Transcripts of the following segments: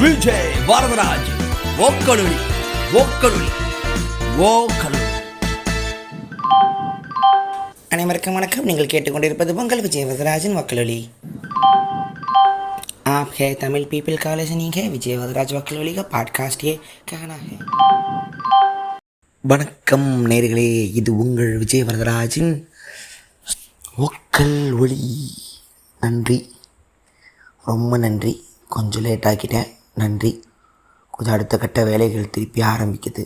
விஜய் வரதராஜ் ஓக்கலுளி ஓக்கலுளி ஓக்கலுளி. அனைவருக்கும் வணக்கம். நீங்கள் கேட்டுக்கொண்டிருப்பது உங்கள் விஜய் வரதராஜின் वक्लुली. आप है तमिल पीपल का लिसनिंग है विजय वरदराज वक्लुली का पॉडकास्ट ये कहना है. வணக்கம் நேர்களே, இது உங்கள் விஜய் வரதராஜின் ஒக்கல் ஒளி. நன்றி, ரொம்ப நன்றி. கொஞ்சம் லேட் ஆக்கிட்டேன், நன்றி. கொஞ்சம் அடுத்த கட்ட வேலைகள் திருப்பி ஆரம்பிக்குது.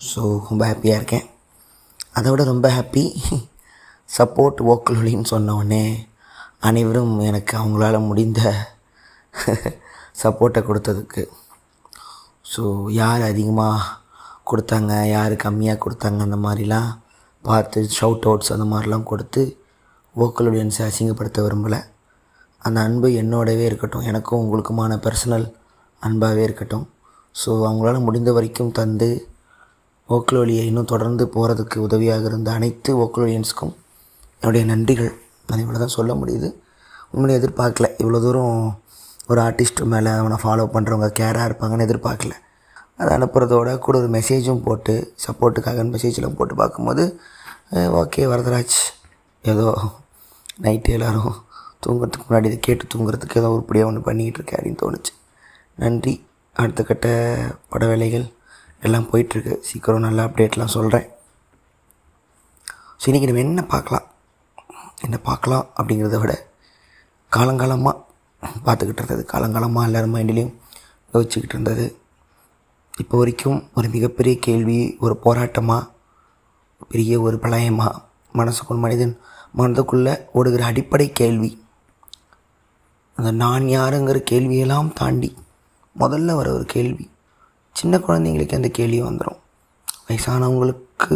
ஸோ ரொம்ப ஹாப்பியாக இருக்கேன். அதோட ரொம்ப ஹாப்பி சப்போர்ட் ஒக்கல் ஒளின்னு சொன்ன உடனே அனைவரும் எனக்கு அவங்களால முடிந்த சப்போர்ட்டை கொடுத்ததுக்கு. ஸோ யார் அதிகமாக கொடுத்தாங்க, யார் கம்மியாக கொடுத்தாங்க, அந்த மாதிரிலாம் பார்த்து ஷவுட் அவுட்ஸ் அந்த மாதிரிலாம் கொடுத்து வோக்கல் ஆடியன்ஸை அசிங்கப்படுத்த விரும்பலை. அந்த அன்பு என்னோடவே இருக்கட்டும், எனக்கும் உங்களுக்குமான பர்சனல் அன்பாகவே இருக்கட்டும். ஸோ அவங்களால முடிந்த வரைக்கும் தந்து வோக்கல் ஒலியை இன்னும் தொடர்ந்து போகிறதுக்கு உதவியாக இருந்த அனைத்து வோக்கல் ஆடியன்ஸுக்கும் என்னுடைய நன்றிகள். நான் இவ்வளோ தான் சொல்ல முடியுது. உண்மையை எதிர்பார்க்கல, இவ்வளோ தூரம் ஒரு ஆர்டிஸ்ட் மேலே அவனை ஃபாலோ பண்ணுறவங்க கேராக இருப்பாங்கன்னு எதிர்பார்க்கல. அதை அனுப்புகிறதோட கூட ஒரு மெசேஜும் போட்டு சப்போர்ட்டுக்காக மெசேஜெலாம் போட்டு பார்க்கும்போது ஓகே வரதராஜ் ஏதோ நைட்டு எல்லோரும் தூங்குறதுக்கு முன்னாடி இதை கேட்டு தூங்குறதுக்கு ஏதோ உருப்படியாக ஒன்று பண்ணிக்கிட்டு இருக்கேன் அப்படின்னு தோணுச்சு. நன்றி. அடுத்த கட்ட பட வேலைகள் எல்லாம் போயிட்டுருக்கு. சீக்கிரம் நல்ல அப்டேட்லாம் சொல்கிறேன். ஸோ இன்றைக்கி நம்ம என்ன பார்க்கலாம் அப்படிங்கிறத விட காலங்காலமாக பார்த்துக்கிட்டு இருந்தது, காலங்காலமாக எல்லோரும் மைண்ட்லேயும் யோசிச்சுக்கிட்டு இருந்தது, இப்போ வரைக்கும் ஒரு மிகப்பெரிய கேள்வி, ஒரு போராட்டமாக, பெரிய ஒரு பிரளயமாக மனசுக்குள் மனதுக்குள்ளே ஓடுகிற அடிப்படை கேள்வி, அந்த நான் யாருங்கிற கேள்வியெல்லாம் தாண்டி முதல்ல வர ஒரு கேள்வி. சின்ன குழந்தைங்களுக்கு அந்த கேள்வி வந்துடும். வயசானவங்களுக்கு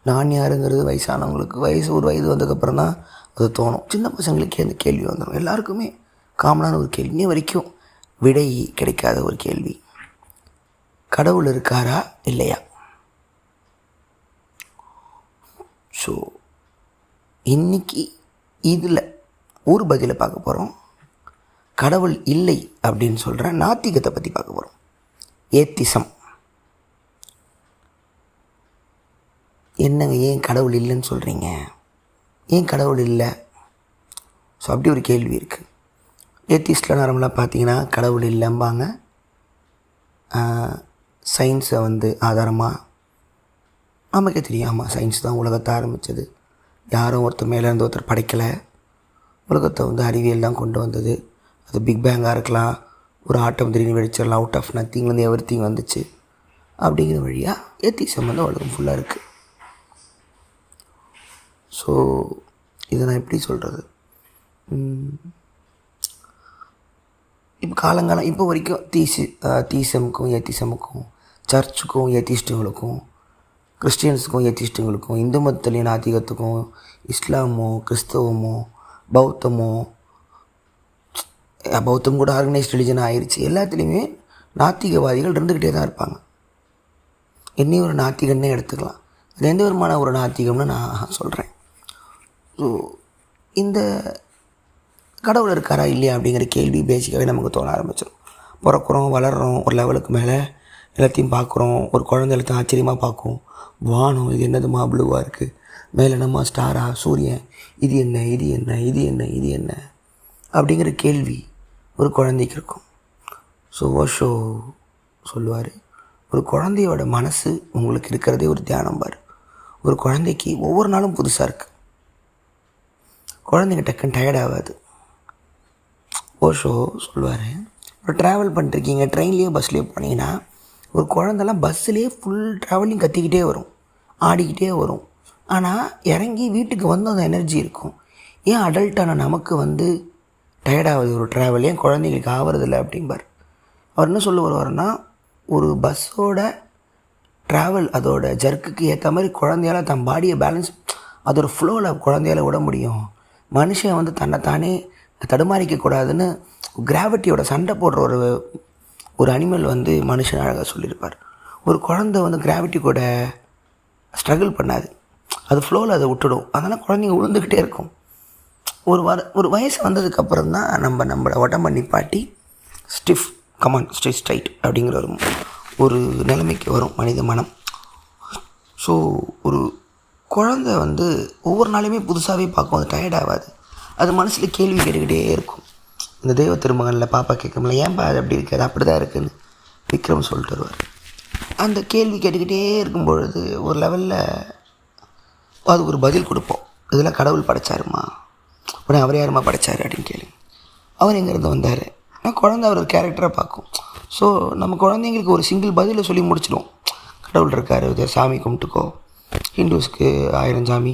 நான் யாருங்கிறது வயசானவங்களுக்கு ஒரு வயது வந்ததுக்கப்புறம் தான் அது தோணும். சின்ன பசங்களுக்கே அந்த கேள்வி வந்துடும். எல்லாருக்குமே காமனான ஒரு கேள்வி, இன்னி வரைக்கும் விடை கிடைக்காத ஒரு கேள்வி. கடவுள் இருக்காரா இல்லையா? ஸோ இன்றைக்கி இதில் ஒரு பதிலை பார்க்க போகிறோம். கடவுள் இல்லை அப்படின்னு சொல்கிற நாத்திகத்தை பற்றி பார்க்க போகிறோம். ஏத்திசம். என்னங்க ஏன் கடவுள் இல்லைன்னு சொல்கிறீங்க, ஏன் கடவுள் இல்லை? ஸோ அப்படி ஒரு கேள்வி இருக்குது. ஏத்திஸ்டில் நார்மலாக பார்த்தீங்கன்னா கடவுள் இல்லைம்பாங்க. சயின்ஸை ஆதாரமாக நமக்கே தெரியும். ஆமாம், சயின்ஸ் தான் உலகத்தை ஆரம்பித்தது. யாரும் ஒருத்தர் மேலேருந்து ஒருத்தர் படைக்கலை. உலகத்தை அறிவியல் தான் கொண்டு வந்தது. அது பிக் பேங்காக இருக்கலாம், ஒரு ஆட்டம் திடீர்னு வெடிச்சிடலாம், அவுட் ஆஃப் நத்திங்லேருந்து எவ்ரிதிங் வந்துச்சு. அப்படிங்கிற வழியாக ஏத்திசம் உலகம் ஃபுல்லாக இருக்குது. ஸோ இதை நான் எப்படி சொல்கிறது, இப்போ காலங்காலம் இப்போ வரைக்கும் தீசமுக்கும் ஏத்திசமுக்கும், சர்ச்சுக்கும் ஏத்திஸ்ட்டுங்களுக்கும், கிறிஸ்டியன்ஸுக்கும் ஏத்திஸ்ட்டுங்களுக்கும், இந்து மதத்துலேயும் நாத்திகத்துக்கும், இஸ்லாமோ கிறிஸ்தவமோ பௌத்தம் கூட ஆர்கனைஸ்ட் ரிலிஜனாக ஆயிடுச்சு. எல்லாத்துலேயுமே நாத்திகவாதிகள் இருந்துக்கிட்டே தான் இருப்பாங்க. என்னையும் ஒரு நாத்திகன்னே எடுத்துக்கலாம். அது எந்த விதமான ஒரு நாத்திகம்னு நான் சொல்கிறேன். ஸோ இந்த கடவுள் இருக்காரா இல்லையா அப்படிங்கிற கேள்வி பேசிக்காகவே நமக்கு தோண ஆரம்பிச்சிடும். பிறக்கிறோம், வளர்கிறோம், ஒரு லெவலுக்கு மேலே எல்லாத்தையும் பார்க்குறோம். ஒரு குழந்தை எல்லாத்தையும் ஆச்சரியமாக பார்க்கும். வானம் இது என்னதுமா ப்ளூவாக இருக்குது, மேலே நம்ம ஸ்டாரா, சூரியன், இது என்ன இது என்ன இது என்ன இது என்ன அப்படிங்கிற கேள்வி ஒரு குழந்தைக்கு இருக்கும். ஸோ ஓஷோ சொல்லுவார், ஒரு குழந்தையோட மனசு உங்களுக்கு இருக்கிறதே ஒரு தியானம் பாரு. ஒரு குழந்தைக்கு ஒவ்வொரு நாளும் புதுசாக இருக்குது. குழந்தைங்க டக்குன்னு டயர்ட் ஆகாது. ஓஷோ சொல்லுவார், ஒரு ட்ராவல் பண்ணிருக்கீங்க, ட்ரெயின்லேயோ பஸ்லேயோ போனீங்கன்னா ஒரு குழந்தெல்லாம் பஸ்ஸுலேயே ஃபுல் ட்ராவலிங் கத்திக்கிட்டே வரும், ஆடிக்கிட்டே வரும். ஆனால் இறங்கி வீட்டுக்கு அந்த எனர்ஜி இருக்கும். ஏன் அடல்ட்டான நமக்கு டயர்டாகுது ஒரு ட்ராவல், ஏன் குழந்தைங்களுக்கு ஆகிறதில்ல அப்படிம்பார். அவர் என்ன சொல்ல வருவார்னா, ஒரு பஸ்ஸோட ட்ராவல் அதோட ஜர்க்குக்கு ஏற்ற மாதிரி குழந்தையால் தன் பாடியை பேலன்ஸ், அதோட ஃப்ளோவில் குழந்தையால் விட முடியும். மனுஷன் தன்னைத்தானே தடுமாறிக்கக்கூடாதுன்னு கிராவிட்டியோட சண்டை போடுற ஒரு அனிமல் மனுஷன் அழகாக சொல்லியிருப்பார். ஒரு குழந்தை கிராவிட்டி கூட ஸ்ட்ரகிள் பண்ணாது, அது ஃப்ளோவில் அதை விட்டுடும். அதனால் குழந்தைங்க விழுந்துக்கிட்டே இருக்கும். ஒரு வயசு வந்ததுக்கப்புறம் தான் நம்மளை உடம்ப நிப்பாட்டி ஸ்டிஃப் கமான் ஸ்டே ஸ்ட்ரைட் அப்படிங்கிற ஒரு நிலைமைக்கு வரும் மனித மனம். ஸோ ஒரு குழந்தை வந்து ஒவ்வொரு நாளையுமே புதுசாகவே பார்க்கும், அது டயர்ட் ஆகாது. அது மனசில் கேள்வி கேட்டுக்கிட்டே இருக்கும். இந்த தெய்வ திருமகனில் பாப்பா கேட்கும்ல, ஏன்பா அது அப்படி இருக்குது, அது அப்படி தான் இருக்குதுன்னு விக்ரம் சொல்லிட்டு வருவார். அந்த கேள்வி கேட்டுக்கிட்டே இருக்கும் பொழுது ஒரு லெவலில் அதுக்கு ஒரு பதில் கொடுப்போம். இதெல்லாம் கடவுள் படைச்சாருமா, உடனே அவர் யாருமா படைச்சாரு அப்படின்னு கேளு. அவர் எங்கேருந்து வந்தார். ஆனால் குழந்தை அவர் ஒரு கேரக்டராக பார்க்கும். ஸோ நம்ம குழந்தைங்களுக்கு ஒரு சிங்கிள் பதிலை சொல்லி முடிச்சிடுவோம். கடவுள் இருக்கார், இதை சாமி கும்பிட்டுக்கோ. ஹிந்துஸ்க்கு 1000 சாமி,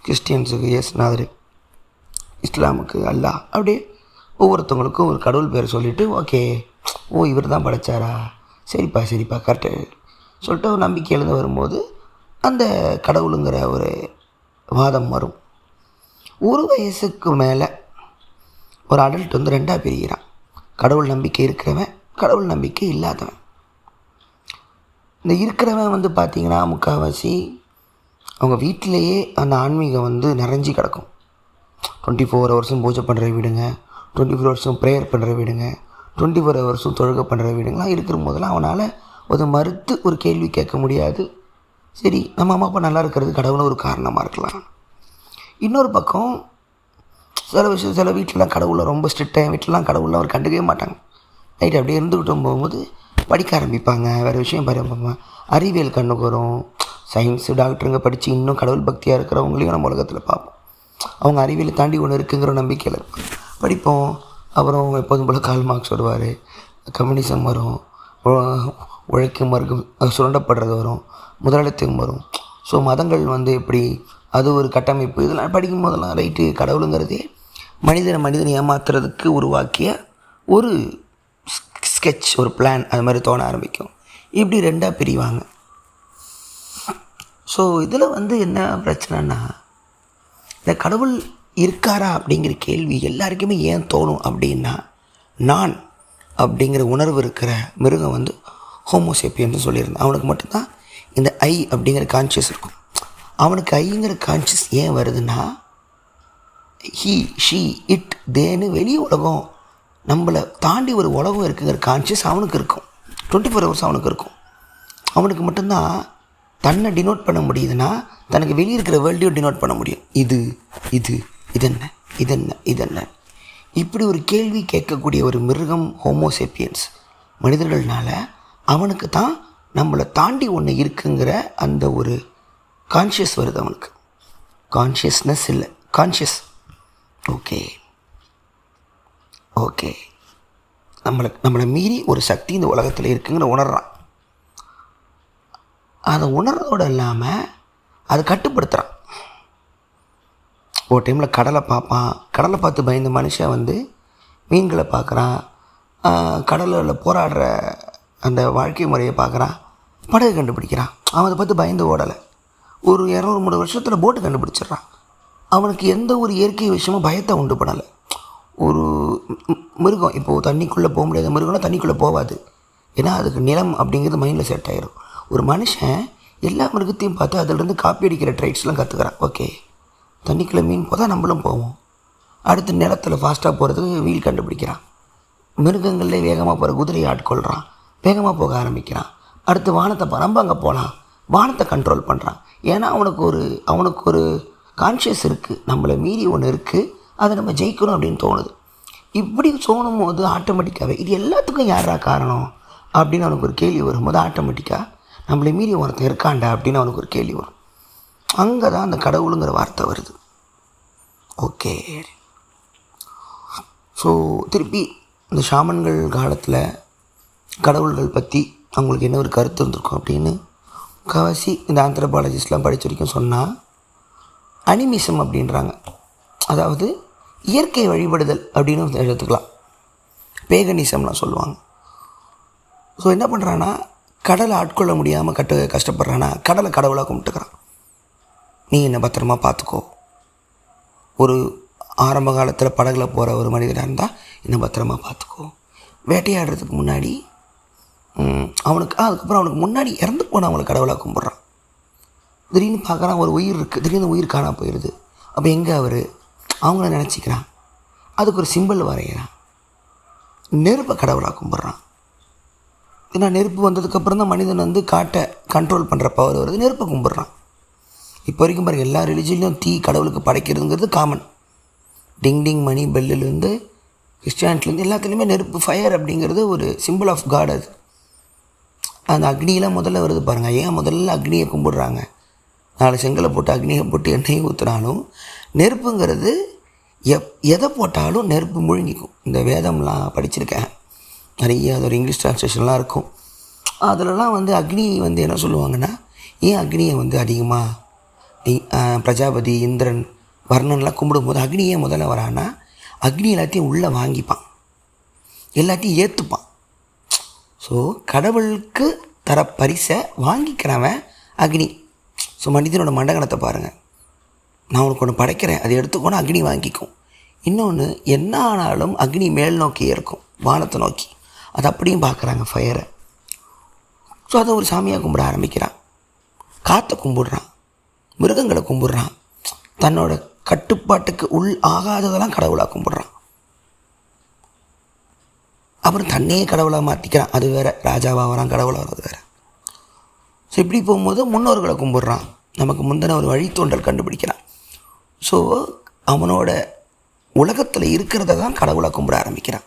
கிறிஸ்டியன்ஸுக்கு இயேசுநாதர், இஸ்லாமுக்கு அல்லாஹ், அப்படியே ஒவ்வொருத்தவங்களுக்கும் ஒரு கடவுள் பேர் சொல்லிவிட்டு ஓகே ஓ இவர் தான் படைச்சாரா, சரிப்பா கரெக்டு சொல்லிட்டு ஒரு நம்பிக்கையிலேருந்து வரும்போது அந்த கடவுளுங்கிற ஒரு வாதம் வரும். ஒரு வயசுக்கு மேலே ஒரு அடல்ட் வந்து 2ஆக பிரிகிறான். கடவுள் நம்பிக்கை இருக்கிறவன், கடவுள் நம்பிக்கை இல்லாதவன். இந்த இருக்கிறவன் வந்து பார்த்திங்கன்னா முக்கால்வாசி அவங்க வீட்டிலையே அந்த ஆன்மீகம் வந்து நிறைஞ்சி கிடக்கும். 24 ஹவர்ஸும் பூஜை பண்ணுற வீடுங்க, 24 ஹவர்ஸும் ப்ரேயர் பண்ணுற வீடுங்க, 24 ஹவர்ஸும் தொழுகை பண்ணுற வீடுங்களாம் இருக்கிற போதெல்லாம் அவனால் அதை மறுத்து ஒரு கேள்வி கேட்க முடியாது. சரி, நம்ம அம்மா அப்பா நல்லா இருக்கிறது கடவுளும் ஒரு காரணமாக இருக்கலாம். இன்னொரு பக்கம் சில வீட்டிலலாம் கடவுளை ரொம்ப ஸ்ட்ரிக்டாக, என் வீட்டிலலாம் கடவுளை அவர் கண்டுக்கவே மாட்டாங்க. நைட்டு அப்படியே இருந்துக்கிட்டு போகும்போது படிக்க ஆரம்பிப்பாங்க, வேறு விஷயம் பாருப்பாங்க, அறிவியல் கண்ணுக்கு வரும். சயின்ஸு டாக்டருங்க படித்து இன்னும் கடவுள் பக்தியாக இருக்கிறவங்களையும் நம்ம உலகத்தில் பார்ப்போம். அவங்க அறிவியலை தாண்டி ஒன்று இருக்குங்கிற நம்பிக்கையில் இருப்பாங்க. படிப்போம். அப்புறம் எப்போதும் போல் கால் மார்க்ஸ் வருவார், கம்யூனிசம் வரும், உழைக்கும் வர்க்கம் சுரண்டப்படுறது வரும், முதலாளித்துவம் வரும். ஸோ மதங்கள் வந்து எப்படி, அது ஒரு கட்டமைப்பு. இதெல்லாம் படிக்கும் போதெல்லாம் ரைட்டு, கடவுளுங்கிறதே மனிதனை ஏமாத்துறதுக்கு உருவாக்கிய ஒரு ஸ்கெட்ச், ஒரு பிளான், அது மாதிரி தோண ஆரம்பிக்கும். இப்படி 2ஆக பிரிவாங்க. ஸோ இதில் வந்து என்ன பிரச்சனைன்னா, இந்த கடவுள் இருக்காரா அப்படிங்கிற கேள்வி எல்லாருக்குமே ஏன் தோணும் அப்படின்னா, நான் அப்படிங்கிற உணர்வு இருக்கிற மிருகம் வந்து ஹோமோசேப்பியன்னு சொல்லியிருந்தேன். அவனுக்கு மட்டும்தான் இந்த ஐ அப்படிங்கிற கான்ஷியஸ் இருக்கும். அவனுக்கு ஐங்கிற கான்ஷியஸ் ஏன் வருதுன்னா, ஹீ ஷீ இட் தேன்னு வெளி உலகம், நம்மளை தாண்டி ஒரு உலகம் இருக்குங்கிற கான்ஷியஸ் அவனுக்கு இருக்கும். 24 ஹவர்ஸ் அவனுக்கு இருக்கும். அவனுக்கு மட்டும்தான் தன்னை டினோட் பண்ண முடியுதுன்னா தனக்கு வெளியே இருக்கிற வேர்ல்டையும் டினோட் பண்ண முடியும். இதென்ன இப்படி ஒரு கேள்வி கேட்கக்கூடிய ஒரு மிருகம் ஹோமோசேப்பியன்ஸ் மனிதர்கள்னால அவனுக்கு தான் நம்மளை தாண்டி ஒன்று இருக்குங்கிற அந்த ஒரு கான்ஷியஸ் வருது அவனுக்கு. கான்ஷியஸ்னஸ் இல்லை, கான்ஷியஸ். ஓகே நம்மளை மீறி ஒரு சக்தி இந்த உலகத்தில் இருக்குங்கிற உணர்றான். அதை உணர்றதோடு இல்லாமல் அதை கட்டுப்படுத்துகிறான். ஒரு டைமில் கடலை பார்ப்பான், கடலை பார்த்து பயந்த மனுஷன் வந்து மீன்களை பார்க்குறான், கடலில் போராடுற அந்த வாழ்க்கை முறையை பார்க்குறான், படகு கண்டுபிடிக்கிறான். அவன் அதை பார்த்து பயந்து ஓடலை. ஒரு 200-300 வருஷத்தில் போட்டு கண்டுபிடிச்சிட்றான். அவனுக்கு எந்த ஒரு இயற்கை விஷயமும் பயத்தை உண்டு பண்ணலை. ஒரு மிருகம் இப்போது தண்ணிக்குள்ளே போக முடியாத மிருகம்னா தண்ணிக்குள்ளே போகாது, ஏன்னா அதுக்கு நிலம் அப்படிங்கிறது மைண்டில் செட் ஆகிடும். ஒரு மனுஷன் எல்லா மிருகத்தையும் பார்த்து அதிலிருந்து காப்பி அடிக்கிற ட்ரைட்ஸ்லாம் கற்றுக்கிறான். ஓகே, தண்ணிக்குள்ளே மீன் போதால் நம்மளும் போவோம். அடுத்து நிலத்தில் ஃபாஸ்ட்டாக போகிறதுக்கு வீல் கண்டுபிடிக்கிறான். மிருகங்களே வேகமாக போகிற குதிரையை ஆட்கொள்கிறான், வேகமாக போக ஆரம்பிக்கிறான். அடுத்து வானத்தை நம்ம அங்கே போகலாம், வானத்தை கண்ட்ரோல் பண்ணுறான். ஏன்னா அவனுக்கு ஒரு கான்ஷியஸ் இருக்குது, நம்மளை மீறி ஒன்று இருக்குது, அதை நம்ம ஜெயிக்கணும் அப்படின்னு தோணுது. இப்படி தோணும் போது ஆட்டோமேட்டிக்காகவே இது எல்லாத்துக்கும் யாரா காரணம் அப்படின்னு அவனுக்கு ஒரு கேள்வி வரும்போது ஆட்டோமேட்டிக்காக நம்மளை மீறி ஒருத்தன் இருக்காண்டா அப்படின்னு அவனுக்கு ஒரு கேள்வி வரும். அங்கே தான் அந்த கடவுளுங்கிற வார்த்தை வருது. ஓகே, ஸோ திருப்பி இந்த ஷாமன்கள் காலத்தில் கடவுள்கள் பற்றி அவங்களுக்கு என்ன ஒரு கருத்து இருந்திருக்கும் அப்படின்னு முக்கால்வாசி இந்த ஆந்த்ரோபாலஜிஸ்ட்லாம் படித்த வரைக்கும் சொன்னால் அனிமிசம் அப்படின்றாங்க. அதாவது இயற்கை வழிபடுதல் அப்படின்னு எடுத்துக்கலாம். பேகனிசம்லாம் சொல்லுவாங்க. ஸோ என்ன பண்ணுறான்னா, கடலை ஆட்கொள்ள முடியாமல் கஷ்டப்படுறான்னா கடலை கடவுளாக கும்பிட்டுக்கிறான். நீ என்னை பத்திரமா பார்த்துக்கோ. ஒரு ஆரம்ப காலத்தில் படகுல போகிற ஒரு மனிதனாக இருந்தால் என்னை பத்திரமா பார்த்துக்கோ. வேட்டையாடுறதுக்கு முன்னாடி அதுக்கப்புறம் அவனுக்கு முன்னாடி இறந்து போனவங்களை கடவுளாக கும்பிட்றான். திடீர்னு பார்க்குறான் ஒரு உயிர் இருக்குது, திடீர்னு உயிர் காணா போயிடுது. அப்போ எங்கே அவர் அவங்கள நினச்சிக்கிறான், அதுக்கு ஒரு சிம்பிள் வரைகிறான், நெருப்பை கடவுளாக கும்பிட்றான். ஏன்னா நெருப்பு வந்ததுக்கப்புறம் தான் மனிதன் வந்து காட்டை கண்ட்ரோல் பண்ணுற பவர் வருது, நெருப்பை கும்பிட்றான். இப்போ வரைக்கும் பாருங்கள், எல்லா ரிலிஜன்லையும் தீ கடவுளுக்கு படைக்கிறதுங்கிறது காமன். டிங் டிங் மணி பெல்லுலேருந்து கிறிஸ்டியானிட்டிலேருந்து எல்லாத்துலேயுமே நெருப்பு, ஃபயர் அப்படிங்கிறது ஒரு சிம்பிள் ஆஃப் காட். அது அந்த அக்னியெலாம் முதல்ல வருது பாருங்கள். ஏன் முதல்ல அக்னியை கும்பிடுறாங்க? 4 செங்கலை போட்டு அக்னியை போட்டு எண்ணெயை ஊற்றுனாலும் நெருப்புங்கிறது எதை போட்டாலும் நெருப்பு முழுங்கிக்கும். இந்த வேதம்லாம் படிச்சிருக்கேன் நிறைய, அது ஒரு இங்கிலீஷ் ட்ரான்ஸ்லேஷன்லாம் இருக்கும். அதிலலாம் வந்து அக்னி வந்து என்ன சொல்லுவாங்கன்னா, ஏன் அக்னியை வந்து அதிகமாக பிரஜாபதி, இந்திரன், வர்ணன்லாம் கும்பிடும்போது அக்னியே முதல்ல வரான்னா, அக்னி எல்லாத்தையும் உள்ளே வாங்கிப்பான், எல்லாத்தையும் ஏற்றுப்பான். ஸோ கடவுளுக்கு தர பரிசை வாங்கிக்கிறவன் அக்னி. ஸோ மனிதனோட மண்டகணத்தை பாருங்கள். நான் உனக்கு ஒன்று படைக்கிறேன், அதை எடுத்துக்கோன்னா அக்னி வாங்கிக்கும். இன்னொன்று, என்ன ஆனாலும் அக்னி மேல் நோக்கியே இருக்கும், வானத்தை நோக்கி. அது அப்படியும் பார்க்குறாங்க ஃபயரை. ஸோ அதை ஒரு சாமியாக கும்பிட ஆரம்பிக்கிறான். காற்றை கும்பிடுறான், மிருகங்களை கும்பிடுறான், தன்னோட கட்டுப்பாட்டுக்கு உள் ஆகாததெல்லாம் கடவுளாக கும்பிடுறான். அப்புறம் தன்னையே கடவுளாக மாற்றிக்கிறான். அது வேறு, ராஜாவாக வரான், கடவுளாக வர்றது வேறு. ஸோ இப்படி போகும்போது முன்னோர்களை கும்பிடுறான், நமக்கு முந்தின ஒரு வழித்தோன்றல் கண்டுபிடிக்கிறான். ஸோ அவனோட உலகத்தில் இருக்கிறத தான் கடவுளாக கும்பிட ஆரம்பிக்கிறான்.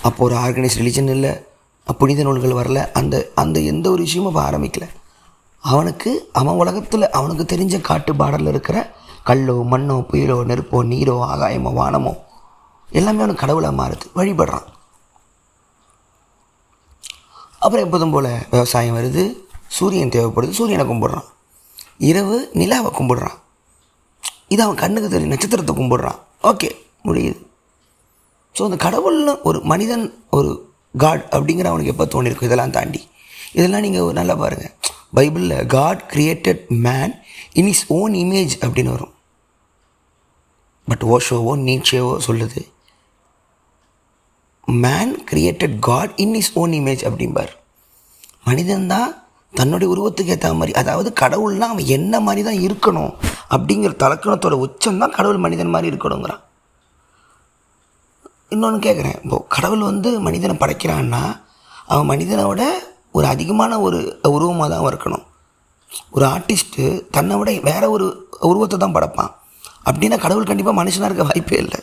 அப்போ ஒரு ஆர்கனைஸ் ரிலிஜன் இல்லை, புனித நூல்கள் வரல, அந்த எந்த ஒரு விஷயமும் அப்போ ஆரம்பிக்கல. அவனுக்கு அவன் உலகத்தில் அவனுக்கு தெரிஞ்ச காட்டு பாடலில் இருக்கிற கல்லோ, மண்ணோ, புயலோ, நெருப்போ, நீரோ, ஆகாயமோ, வானமோ எல்லாமே அவனுக்கு கடவுளாக மாறுது, வழிபடுறான். அப்புறம் எப்போதும் போல் விவசாயம் வருது, சூரியன் தேவைப்படுது, சூரியனை கும்பிட்றான். இரவு நிலாவை கும்பிட்றான். இது அவன் கண்ணுக்கு தெரியும், நட்சத்திரத்தை கும்பிட்றான். ஓகே, முடியுது. ஸோ அந்த கடவுள்னு ஒரு மனிதன், ஒரு காட் அப்படிங்கிற அவனுக்கு எப்போ தோணிருக்கும்? இதெல்லாம் தாண்டி இதெல்லாம் நீங்கள் நல்லா பாருங்கள். பைபிளில் God created man in his own image அப்படின்னு வரும். பட் ஓஷோவோ நீச்சேவோ சொல்லுது man created God in his own image அப்படிம்பார். மனிதன்தான் தன்னுடைய உருவத்துக்கு ஏற்ற மாதிரி, அதாவது கடவுள்னால் அவன் என்ன மாதிரி தான் இருக்கணும் அப்படிங்கிற தலக்கணத்தோட உச்சம்தான் கடவுள் மனிதன் மாதிரி இருக்கணுங்கிறான். இன்னொன்று கேட்குறேன், இப்போது கடவுள் வந்து மனிதனை படைக்கிறான்னா அவன் மனிதனோட ஒரு அதிகமான ஒரு உருவமாக தான் இருக்கணும். ஒரு ஆர்டிஸ்ட்டு தன்னை விட வேறு ஒரு உருவத்தை தான் படைப்பான். அப்படின்னா கடவுள் கண்டிப்பாக மனுஷனாக இருக்க வாய்ப்பே இல்லை.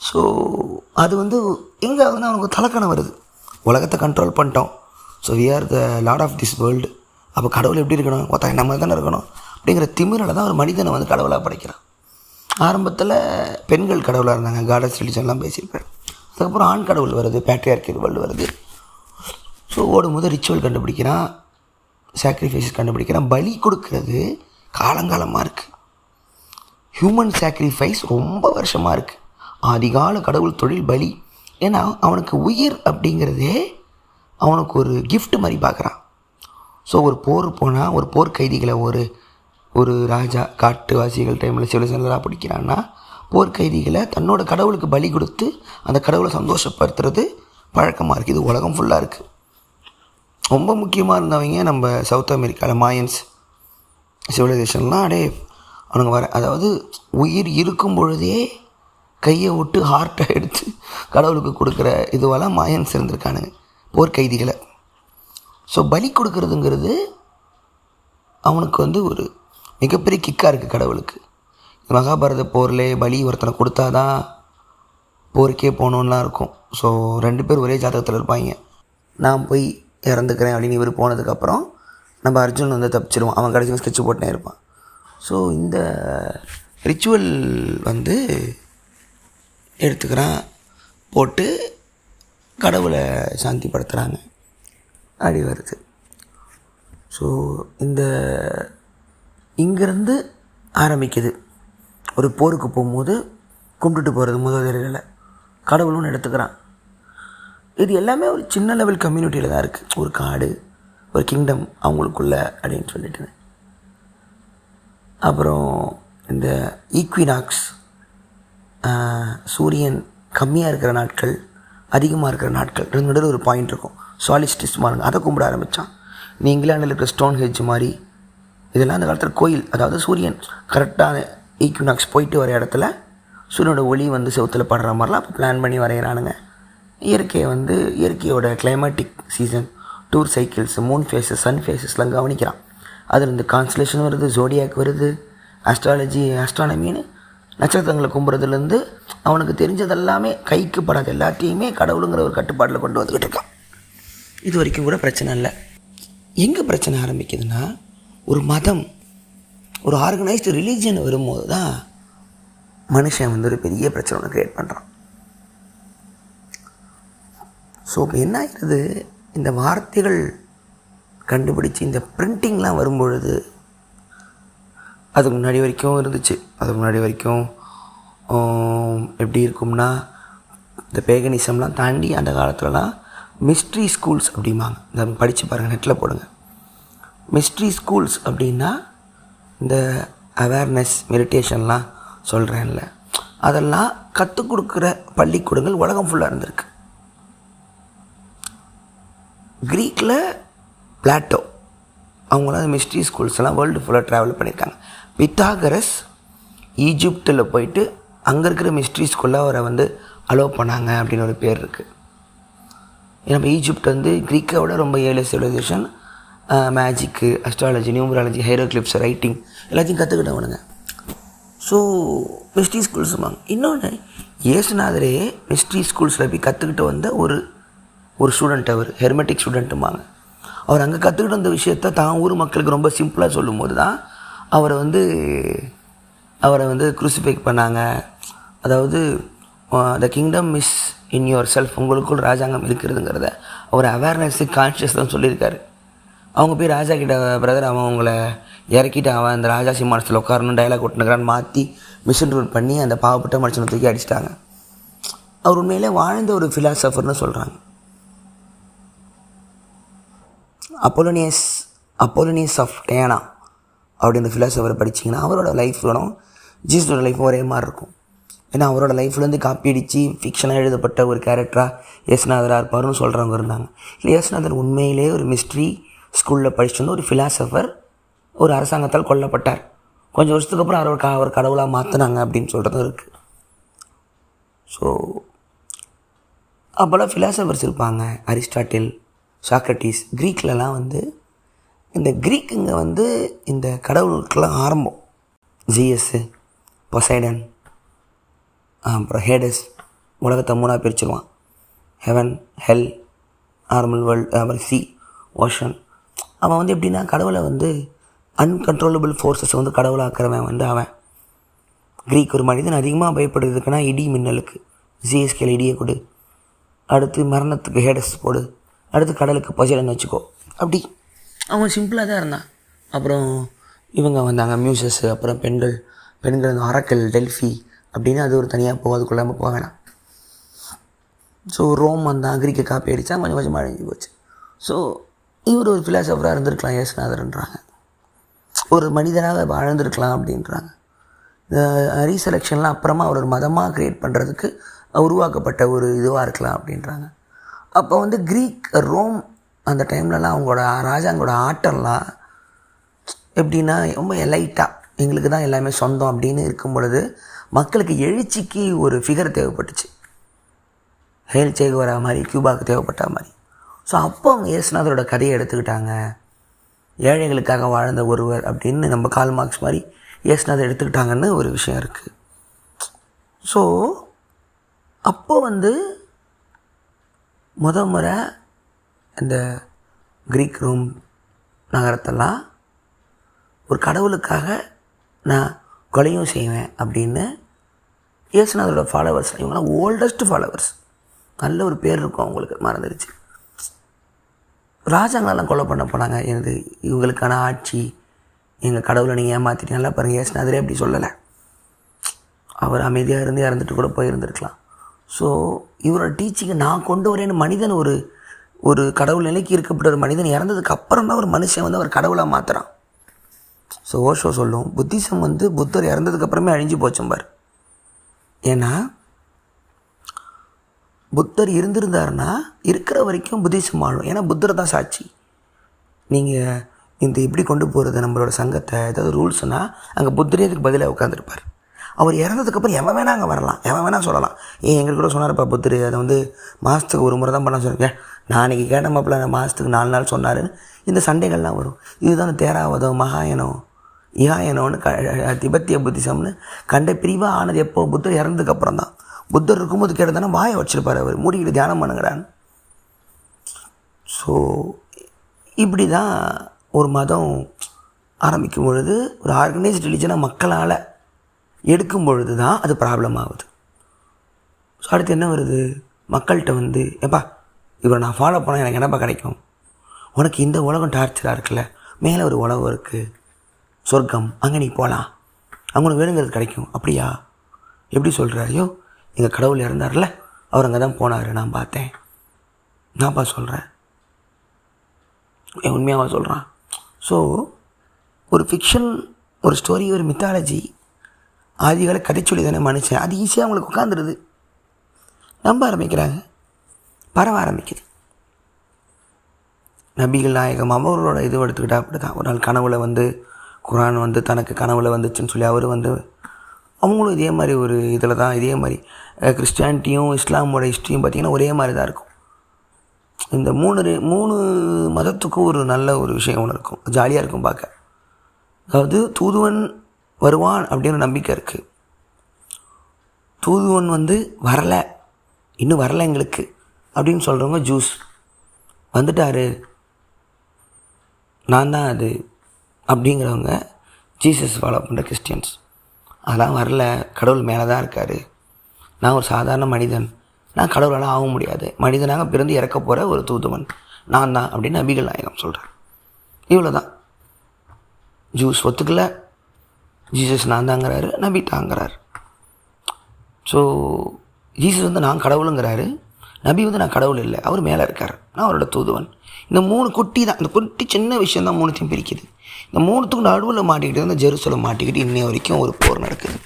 ஸோ அது வந்து எங்கே ஆகுதுன்னா அவனுக்கு தலக்கணம் வருது. உலகத்தை கண்ட்ரோல் பண்ணிட்டோம், so we are the lord of this world. அப்போ கடவுள் எப்படி இருக்கணும்? ஒருத்தன் நம்ம தானே இருக்கணும் அப்படிங்கிற திமிரில் தான் ஒரு மனிதனை வந்து கடவுளாக படைக்கிறான். ஆரம்பத்தில் பெண்கள் கடவுளாக இருந்தாங்க, காடஸ் ரிலிஜன்லாம் பேசியிருப்பேன். அதுக்கப்புறம் ஆண் கடவுள் வருது, பேட்ரியார்க்கல் வேர்ல்டு வருது. ஸோ ஓடும்போது ரிச்சுவல் கண்டுபிடிக்கிறான், சாக்ரிஃபைஸ் கண்டுபிடிக்கிறான். பலி கொடுக்கறது காலங்காலமாக இருக்குது. ஹியூமன் சாக்ரிஃபைஸ் ரொம்ப வருஷமாக இருக்குது. ஆதிகால கடவுள் தொழில் பலி. ஏன்னா அவனுக்கு உயிர் அப்படிங்கிறதே அவனுக்கு ஒரு கிஃப்ட் மாதிரி பார்க்குறான். ஸோ ஒரு போர் போனால் ஒரு போர் கைதிகளை ஒரு ராஜா காட்டுவாசிகள் டைமில் சிவசங்கராக பிடிக்கிறான்னா போர் கைதிகளை தன்னோட கடவுளுக்கு பலி கொடுத்து அந்த கடவுளை சந்தோஷப்படுத்துறது பழக்கமாக இருக்குது. இது உலகம் ஃபுல்லாக இருக்குது. ரொம்ப முக்கியமாக இருந்தவங்க நம்ம சவுத் அமெரிக்காவில் மாயன்ஸ் சிவிலைசேஷன்லாம் அவனுங்க அதாவது உயிர் இருக்கும் பொழுதே கையை விட்டு ஹார்ட்டை எடுத்து கடவுளுக்கு கொடுக்குற இதுவெல்லாம் மாயன்ஸ் இருந்திருக்கானுங்க, போர் கைதிகளை. ஸோ பலி கொடுக்கறதுங்கிறது அவனுக்கு வந்து ஒரு மிகப்பெரிய கிக்காக இருக்குது கடவுளுக்கு. மகாபாரத போரில் பலி ஒருத்தனை கொடுத்தா தான் போருக்கே போகணுன்னெலாம் இருக்கும். ஸோ 2 பேர் ஒரே ஜாதகத்தில் இருப்பாங்க. நான் போய் இறந்துக்கிறேன் அப்படின்னு இவர் போனதுக்கப்புறம் நம்ம அர்ஜுன் வந்து தப்பிச்சிடுவான், அவன் கடைசி ஸ்கெட்ச் போட்டுனே இருப்பான். ஸோ இந்த ரிச்சுவல் வந்து எடுத்துக்கிறான், போட்டு கடவுளை சாந்திப்படுத்துகிறாங்க, அப்படி வருது. ஸோ இங்கேருந்து ஆரம்பிக்குது. ஒரு போருக்கு போகும்போது கும்பிட்டுட்டு போகிறது முதலில் கடவுளும் எடுத்துக்கிறான். இது எல்லாமே ஒரு சின்ன லெவல் கம்யூனிட்டியில் தான் இருக்குது. ஒரு காடு, ஒரு கிங்டம் அவங்களுக்குள்ள அப்படின்னு சொல்லிட்டு. அப்புறம் இந்த ஈக்வினாக்ஸ், சூரியன் கம்மியாக இருக்கிற நாட்கள், அதிகமாக இருக்கிற நாட்கள், ரெண்டு ஒரு பாயிண்ட் இருக்கும். சாலிஸ்டிஸ் மாறுங்க, அதை கும்பிட ஆரம்பித்தான். நீ இங்கிலாண்டில் இருக்கிற ஸ்டோன் ஹெட்ஜ் மாதிரி இதெல்லாம் அந்த காலத்தில் கோயில். அதாவது சூரியன் கரெக்டான ஈக்வினாக்ஸ் போயிட்டு வர இடத்துல சூரியனோட ஒளி வந்து செவுத்தில் படுற மாதிரிலாம் அப்போ பிளான் பண்ணி வரைகிறானுங்க. இயற்கையோட climatic season, tour cycles, moon phases, sun ஃபேஸஸ்லாம் கவனிக்கிறான். அதில் இந்த கான்ஸ்டலேஷன் வருது, ஜோடியாக் வருது, ஆஸ்ட்ரானமின்னு நட்சத்திரங்களை கும்புறதுலேருந்து அவனுக்கு தெரிஞ்சதெல்லாமே, கைக்கு படாத எல்லாத்தையுமே கடவுளுங்கிற ஒரு கட்டுப்பாட்டில் கொண்டு வந்துக்கிட்டு இருக்கான். இது வரைக்கும் கூட பிரச்சனை இல்லை. எங்கே பிரச்சனை ஆரம்பிக்குதுன்னா, ஒரு மதம், ஒரு ஆர்கனைஸ்டு ரிலீஜியன் வரும்போது தான் மனுஷன் ஒரு பெரிய பிரச்சனை ஒன்று க்ரியேட் பண்ணுறான். ஸோ இப்போ என்ன ஆகிடுது, இந்த வார்த்தைகள் கண்டுபிடிச்சி இந்த பிரிண்டிங்லாம் வரும்பொழுது, அதுக்கு முன்னாடி வரைக்கும் இருந்துச்சு. அதுக்கு முன்னாடி வரைக்கும் எப்படி இருக்கும்னா, இந்த பேகனிசம்லாம் தாண்டி அந்த காலத்துலலாம் மிஸ்ட்ரி ஸ்கூல்ஸ் அப்படிம்பாங்க. இந்த படித்து பாருங்கள், நெட்டில் போடுங்க. மிஸ்ட்ரி ஸ்கூல்ஸ் அப்படின்னா இந்த அவேர்னஸ் மெடிடேஷன்லாம் சொல்கிறேன்ல, அதெல்லாம் கற்றுக் கொடுக்குற பள்ளிக்கூடங்கள் உலகம் ஃபுல்லாக இருந்திருக்கு. க்ரீக்கில் பிளாட்டோ, அவங்களாம் மிஸ்ட்ரி ஸ்கூல்ஸ் எல்லாம் வேர்ல்டு ஃபுல்லாக ட்ராவல் பண்ணியிருக்காங்க. பித்தாகரஸ் ஈஜிப்டில் போயிட்டு அங்கே இருக்கிற மிஸ்ட்ரி ஸ்கூலில் அவரை அலோவ் பண்ணாங்க அப்படின்னு ஒரு பேர் இருக்குது. நம்ம ஈஜிப்ட் க்ரீக்கை விட ரொம்ப ஏழு civilisation, magic, astrology, numerology, ஹைரோக்ளிப்ஸ், writing எல்லாத்தையும் கற்றுக்கிட்டவனுங்க. So mystery ஸ்கூல்ஸுமாங்க. இன்னொன்று, இயேசுநாதரே மிஸ்ட்ரி ஸ்கூல்ஸில் போய் கற்றுக்கிட்டு வந்த ஒரு ஸ்டூடெண்ட், அவர் ஹெர்மெட்டிக் ஸ்டூடெண்ட்டுமாங்க. அவர் அங்கே கற்றுக்கிட்டு வந்த விஷயத்த தான் ஊர் மக்களுக்கு ரொம்ப சிம்பிளாக சொல்லும்போது தான் அவரை க்ரூசிஃபை பண்ணாங்க. அதாவது the kingdom is in your self, உங்களுக்குள் ராஜாங்கம் இருக்கிறதுங்கிறத அவர் அவேர்னஸ்ஸு, கான்ஷியஸ் தான் சொல்லியிருக்காரு. அவங்க போய் ராஜா கிட்ட, பிரதர் அவன் உங்களை இறக்கிட்டு அவன் அந்த ராஜா சிம்மாசனத்தில் உட்காரணும் டைலாக் விட்டுனுக்கிறான்னு மாற்றி மிஷின் ரூல் பண்ணி அந்த பாவப்பட்ட மனுஷனை தூக்கி அடிச்சிட்டாங்க. அவர் உண்மையிலே வாழ்ந்த ஒரு ஃபிலாசபர்னு சொல்கிறாங்க. அப்போலோனியஸ் ஆஃப் டேனா அப்படின்ற ஃபிலாசபரை படிச்சிங்கன்னா அவரோட லைஃப்லும் ஜீசஸோட லைஃப்பும் ஒரே மாதிரி இருக்கும். ஏன்னா அவரோட லைஃப்லேருந்து காப்பி அடித்து ஃபிக்ஷனாக எழுதப்பட்ட ஒரு கேரக்டராக இயேசுநாதராக இருப்பார்னு சொல்கிறவங்க இருந்தாங்க. இல்லை, இயேசுநாதர் உண்மையிலே ஒரு மிஸ்ட்ரி ஸ்கூலில் படிச்சுட்டு வந்து ஒரு ஃபிலாசபர், ஒரு அரசாங்கத்தால் கொல்லப்பட்டார். கொஞ்சம் வருஷத்துக்கு அப்புறம் அவர் கடவுளாக மாற்றினாங்க அப்படின்னு சொல்கிறதும் இருக்குது. ஸோ அப்போல்லாம் ஃபிலாசபர்ஸ் இருப்பாங்க, அரிஸ்டாட்டில், சாக்ரட்டிஸ். க்ரீக்லலாம் இந்த க்ரீக்குங்க இந்த கடவுளுக்கெல்லாம் ஆரம்பம். ஜிஎஸ்ஸு, பொசைடன், அப்புறம் ஹேடஸ், உலகத்தை மூணாக பிரிச்சுருவான். ஹெவன், ஹெல், நார்மல் வேர்ல்டு, அப்புறம் சி, ஓஷன். அவன் எப்படின்னா கடவுளை அன்கண்ட்ரோலபிள் ஃபோர்ஸஸ் கடவுளாக்குறவன் அவன். க்ரீக் ஒரு மனிதன் அதிகமாக பயப்படுறதுக்குன்னா இடி மின்னலுக்கு ஜிஎஸ்கேல இடியை கொடு, அடுத்து மரணத்துக்கு ஹேடஸ் போடு, அடுத்து கடலுக்கு பொசைடன் வச்சுக்கோ. அப்படி அவன் சிம்பிளாக தான் இருந்தான். அப்புறம் இவங்க வந்தாங்க மியூசஸ்ஸு, அப்புறம் பெண்கள் ஆரக்கல், டெல்ஃபி அப்படின்னு அது ஒரு தனியாக போகும், அதுக்குள்ளே நம்ம போக வேணாம். ஸோ ரோம் வந்தான், க்ரீக்கை காப்பி அடித்தா கொஞ்சம் கொஞ்சமாக அழிஞ்சு போச்சு. ஸோ இவர் ஒரு ஃபிலாசபராக இருந்திருக்கலாம் இயேசுநாதர்ன்றாங்க, ஒரு மனிதனாக வாழ்ந்திருக்கலாம் அப்படின்றாங்க. இந்த ரீசெலெக்ஷன்லாம் அப்புறமா அவர் ஒரு மதமாக க்ரியேட் பண்ணுறதுக்கு உருவாக்கப்பட்ட ஒரு இதுவாக இருக்கலாம் அப்படின்றாங்க. அப்போ க்ரீக், ரோம் அந்த டைம்லலாம் அவங்களோட ராஜாங்களோட ஆட்டம்லாம் எப்படின்னா ரொம்ப லைட்டாக எங்களுக்கு தான் எல்லாமே சொந்தம் அப்படின்னு இருக்கும் பொழுது மக்களுக்கு எழுச்சிக்கு ஒரு ஃபிகர் தேவைப்பட்டுச்சு. ஹேல் சேகுவரா மாதிரி, கியூபாவுக்கு தேவைப்பட்ட மாதிரி. ஸோ அப்போ அவங்க இயேசுநாதரோட கதையை எடுத்துக்கிட்டாங்க. ஏழைகளுக்காக வாழ்ந்த ஒருவர் அப்படின்னு நம்ம கால் மார்க்ஸ் மாதிரி இயேசுநாதர் எடுத்துக்கிட்டாங்கன்னு ஒரு விஷயம் இருக்குது. ஸோ அப்போ முறை இந்த க்ரீக் ரோம் நகரத்தெல்லாம் ஒரு கடவுளுக்காக நான் கொலையும் செய்வேன் அப்படின்னு இயேசுநாதரோட ஃபாலோவர்ஸ், இவங்களாம் ஓல்டஸ்ட் ஃபாலோவர்ஸ், நல்ல ஒரு பேர் இருக்கும் அவங்களுக்கு, மறந்துடுச்சு. ராஜாங்களெல்லாம் கொலை பண்ண போனாங்க. எனது இவங்களுக்கான ஆட்சி, எங்கள் கடவுளை நீங்கள் ஏமாற்றிட்டு, நல்லா பாருங்கள், இயேசுநாதரே அப்படி சொல்லலை. அவர் அமைதியாக இருந்து இறந்துட்டு கூட போயிருந்துருக்கலாம். ஸோ இவரோட டீச்சிங்கை நான் கொண்டு வரேன்னு மனிதன் ஒரு கடவுள் நிலைக்கு இருக்கப்பட்ட ஒரு மனிதன் இறந்ததுக்கு அப்புறம் தான் ஒரு மனுஷன் அவர் கடவுளாக மாற்றுறான். ஸோ ஓஷோ சொல்லும், புத்திசம் புத்தர் இறந்ததுக்கு அப்புறமே அழிஞ்சு போச்சும்பார். ஏன்னா புத்தர் இருந்திருந்தாருன்னா இருக்கிற வரைக்கும் புத்திசம் ஆளும். ஏன்னா புத்தர் தான் சாட்சி. நீங்கள் எப்படி கொண்டு போகிறது நம்மளோட சங்கத்தை, ஏதாவது ரூல்ஸ்னால் அங்கே புத்தரே அதுக்கு பதிலாக உட்காந்துருப்பார். அவர் இறந்ததுக்கப்புறம் எவன் வேணா அங்கே வரலாம், எவன் வேணால் சொல்லலாம். எங்களுக்கு கூட சொன்னார்ப்பா புத்தர், அதை வந்து மாதத்துக்கு ஒரு முறை தான் பண்ண சொல்லுங்க. நான் அன்றைக்கி கேட்ட மாப்பிள்ள மாதத்துக்கு 4 நாள் சொன்னாருன்னு இந்த சண்டைகள்லாம் வரும். இதுதான் தேராவதம், மகாயனம், இகாயனம்னு திபெத்திய புத்திசம்னு கண்ட பிரிவாக ஆனது எப்போ? புத்தர் இறந்ததுக்கப்புறம் தான். புத்தர் இருக்கும்போது கேட்டதானே வாயை வச்சுருப்பார் அவர், மூடிக்கிட்டு தியானம் பண்ணுங்கிறான்னு. ஸோ இப்படி தான் ஒரு மதம் ஆரம்பிக்கும் பொழுது, ஒரு ஆர்கனைஸ்ட் ரிலிஜனாக மக்களால் எடுக்கும் பொழுது தான் அது ப்ராப்ளம் ஆகுது. ஸோ அடுத்து என்ன வருது? மக்கள்கிட்ட வந்து ஏப்பா இவரை நான் ஃபாலோ பண்ணால் எனக்கு என்னப்பா கிடைக்கும்? உனக்கு இந்த உலகம் டார்ச்சராக இருக்குல்ல, மேலே ஒரு உலகம் இருக்குது, சொர்க்கம், அங்கே நீ போகலாம், அவங்களுக்கு வேணுங்கிறது கிடைக்கும். அப்படியா? எப்படி சொல்கிற? ஐயோ எங்கள் கடவுள் இறந்தார்ல, அவர் அங்கே தான் போனார், நான் பார்த்தேன். நான்ப்பா சொல்கிறேன், உண்மையாக சொல்கிறான். ஸோ ஒரு ஃபிக்ஷன், ஒரு ஸ்டோரி, ஒரு மித்தாலஜி, ஆதிகால கதைச்சொல்லி தானே மனுஷன், அது ஈஸியாக அவங்களுக்கு உட்காந்துருது, நம்ப ஆரம்பிக்கிறாங்க, பரவ ஆரம்பிக்குது. நபிகள் நாயகம் அவர்களோட இது எடுத்துக்கிட்டா அப்படி தான். ஒரு நாள் கனவுல வந்து குரான் வந்து தனக்கு கனவுல வந்துச்சுன்னு சொல்லி அவர் வந்து அவங்களும் இதே மாதிரி ஒரு இதில் தான், இதே மாதிரி கிறிஸ்டியானிட்டியும் இஸ்லாமோட ஹிஸ்ட்ரியும் பார்த்திங்கன்னா ஒரே மாதிரி தான் இருக்கும். இந்த மூணு மதத்துக்கும் ஒரு நல்ல ஒரு விஷயம் ஒன்று இருக்கும், ஜாலியாக இருக்கும் பார்க்க. அதாவது தூதுவன் வருவான் அப்படின்னு நம்பிக்கை இருக்குது. தூதுவன் வந்து வரலை, இன்னும் வரலை எங்களுக்கு அப்படின்னு சொல்கிறவங்க ஜூஸ். வந்துட்டார், நான் தான் அது அப்படிங்கிறவங்க ஜீசஸ் ஃபாலோ பண்ணுற கிறிஸ்டியன்ஸ். அதெல்லாம் வரல, கடவுள் மேலே தான் இருக்கார், நான் ஒரு சாதாரண மனிதன், நான் கடவுளால் ஆக முடியாது, மனிதனாக பிறந்து இறக்க போகிற ஒரு தூதுவன் நான் தான் அப்படின்னு நபிகள் நாயகம் சொல்கிறார். இவ்வளோ தான். ஜூஸ் ஒத்துக்கல, ஜீசஸ் நான் தாங்கிறாரு, நபி தாங்கிறார். ஸோ ஜீசஸ் வந்து நான் கடவுளுங்கிறாரு, நபி வந்து நான் கடவுள் இல்லை, அவர் மேலே இருக்கார், நான் அவரோட தூதுவன். இந்த 3 குட்டி தான், இந்த குட்டி சின்ன விஷயம் தான் 3த்தையும் பிரிக்குது. இந்த 3த்துக்கும் நடுவில் மாட்டிக்கிட்டு இந்த ஜெருசலம் மாட்டிக்கிட்டு இன்னை வரைக்கும் ஒரு போர் நடக்குது.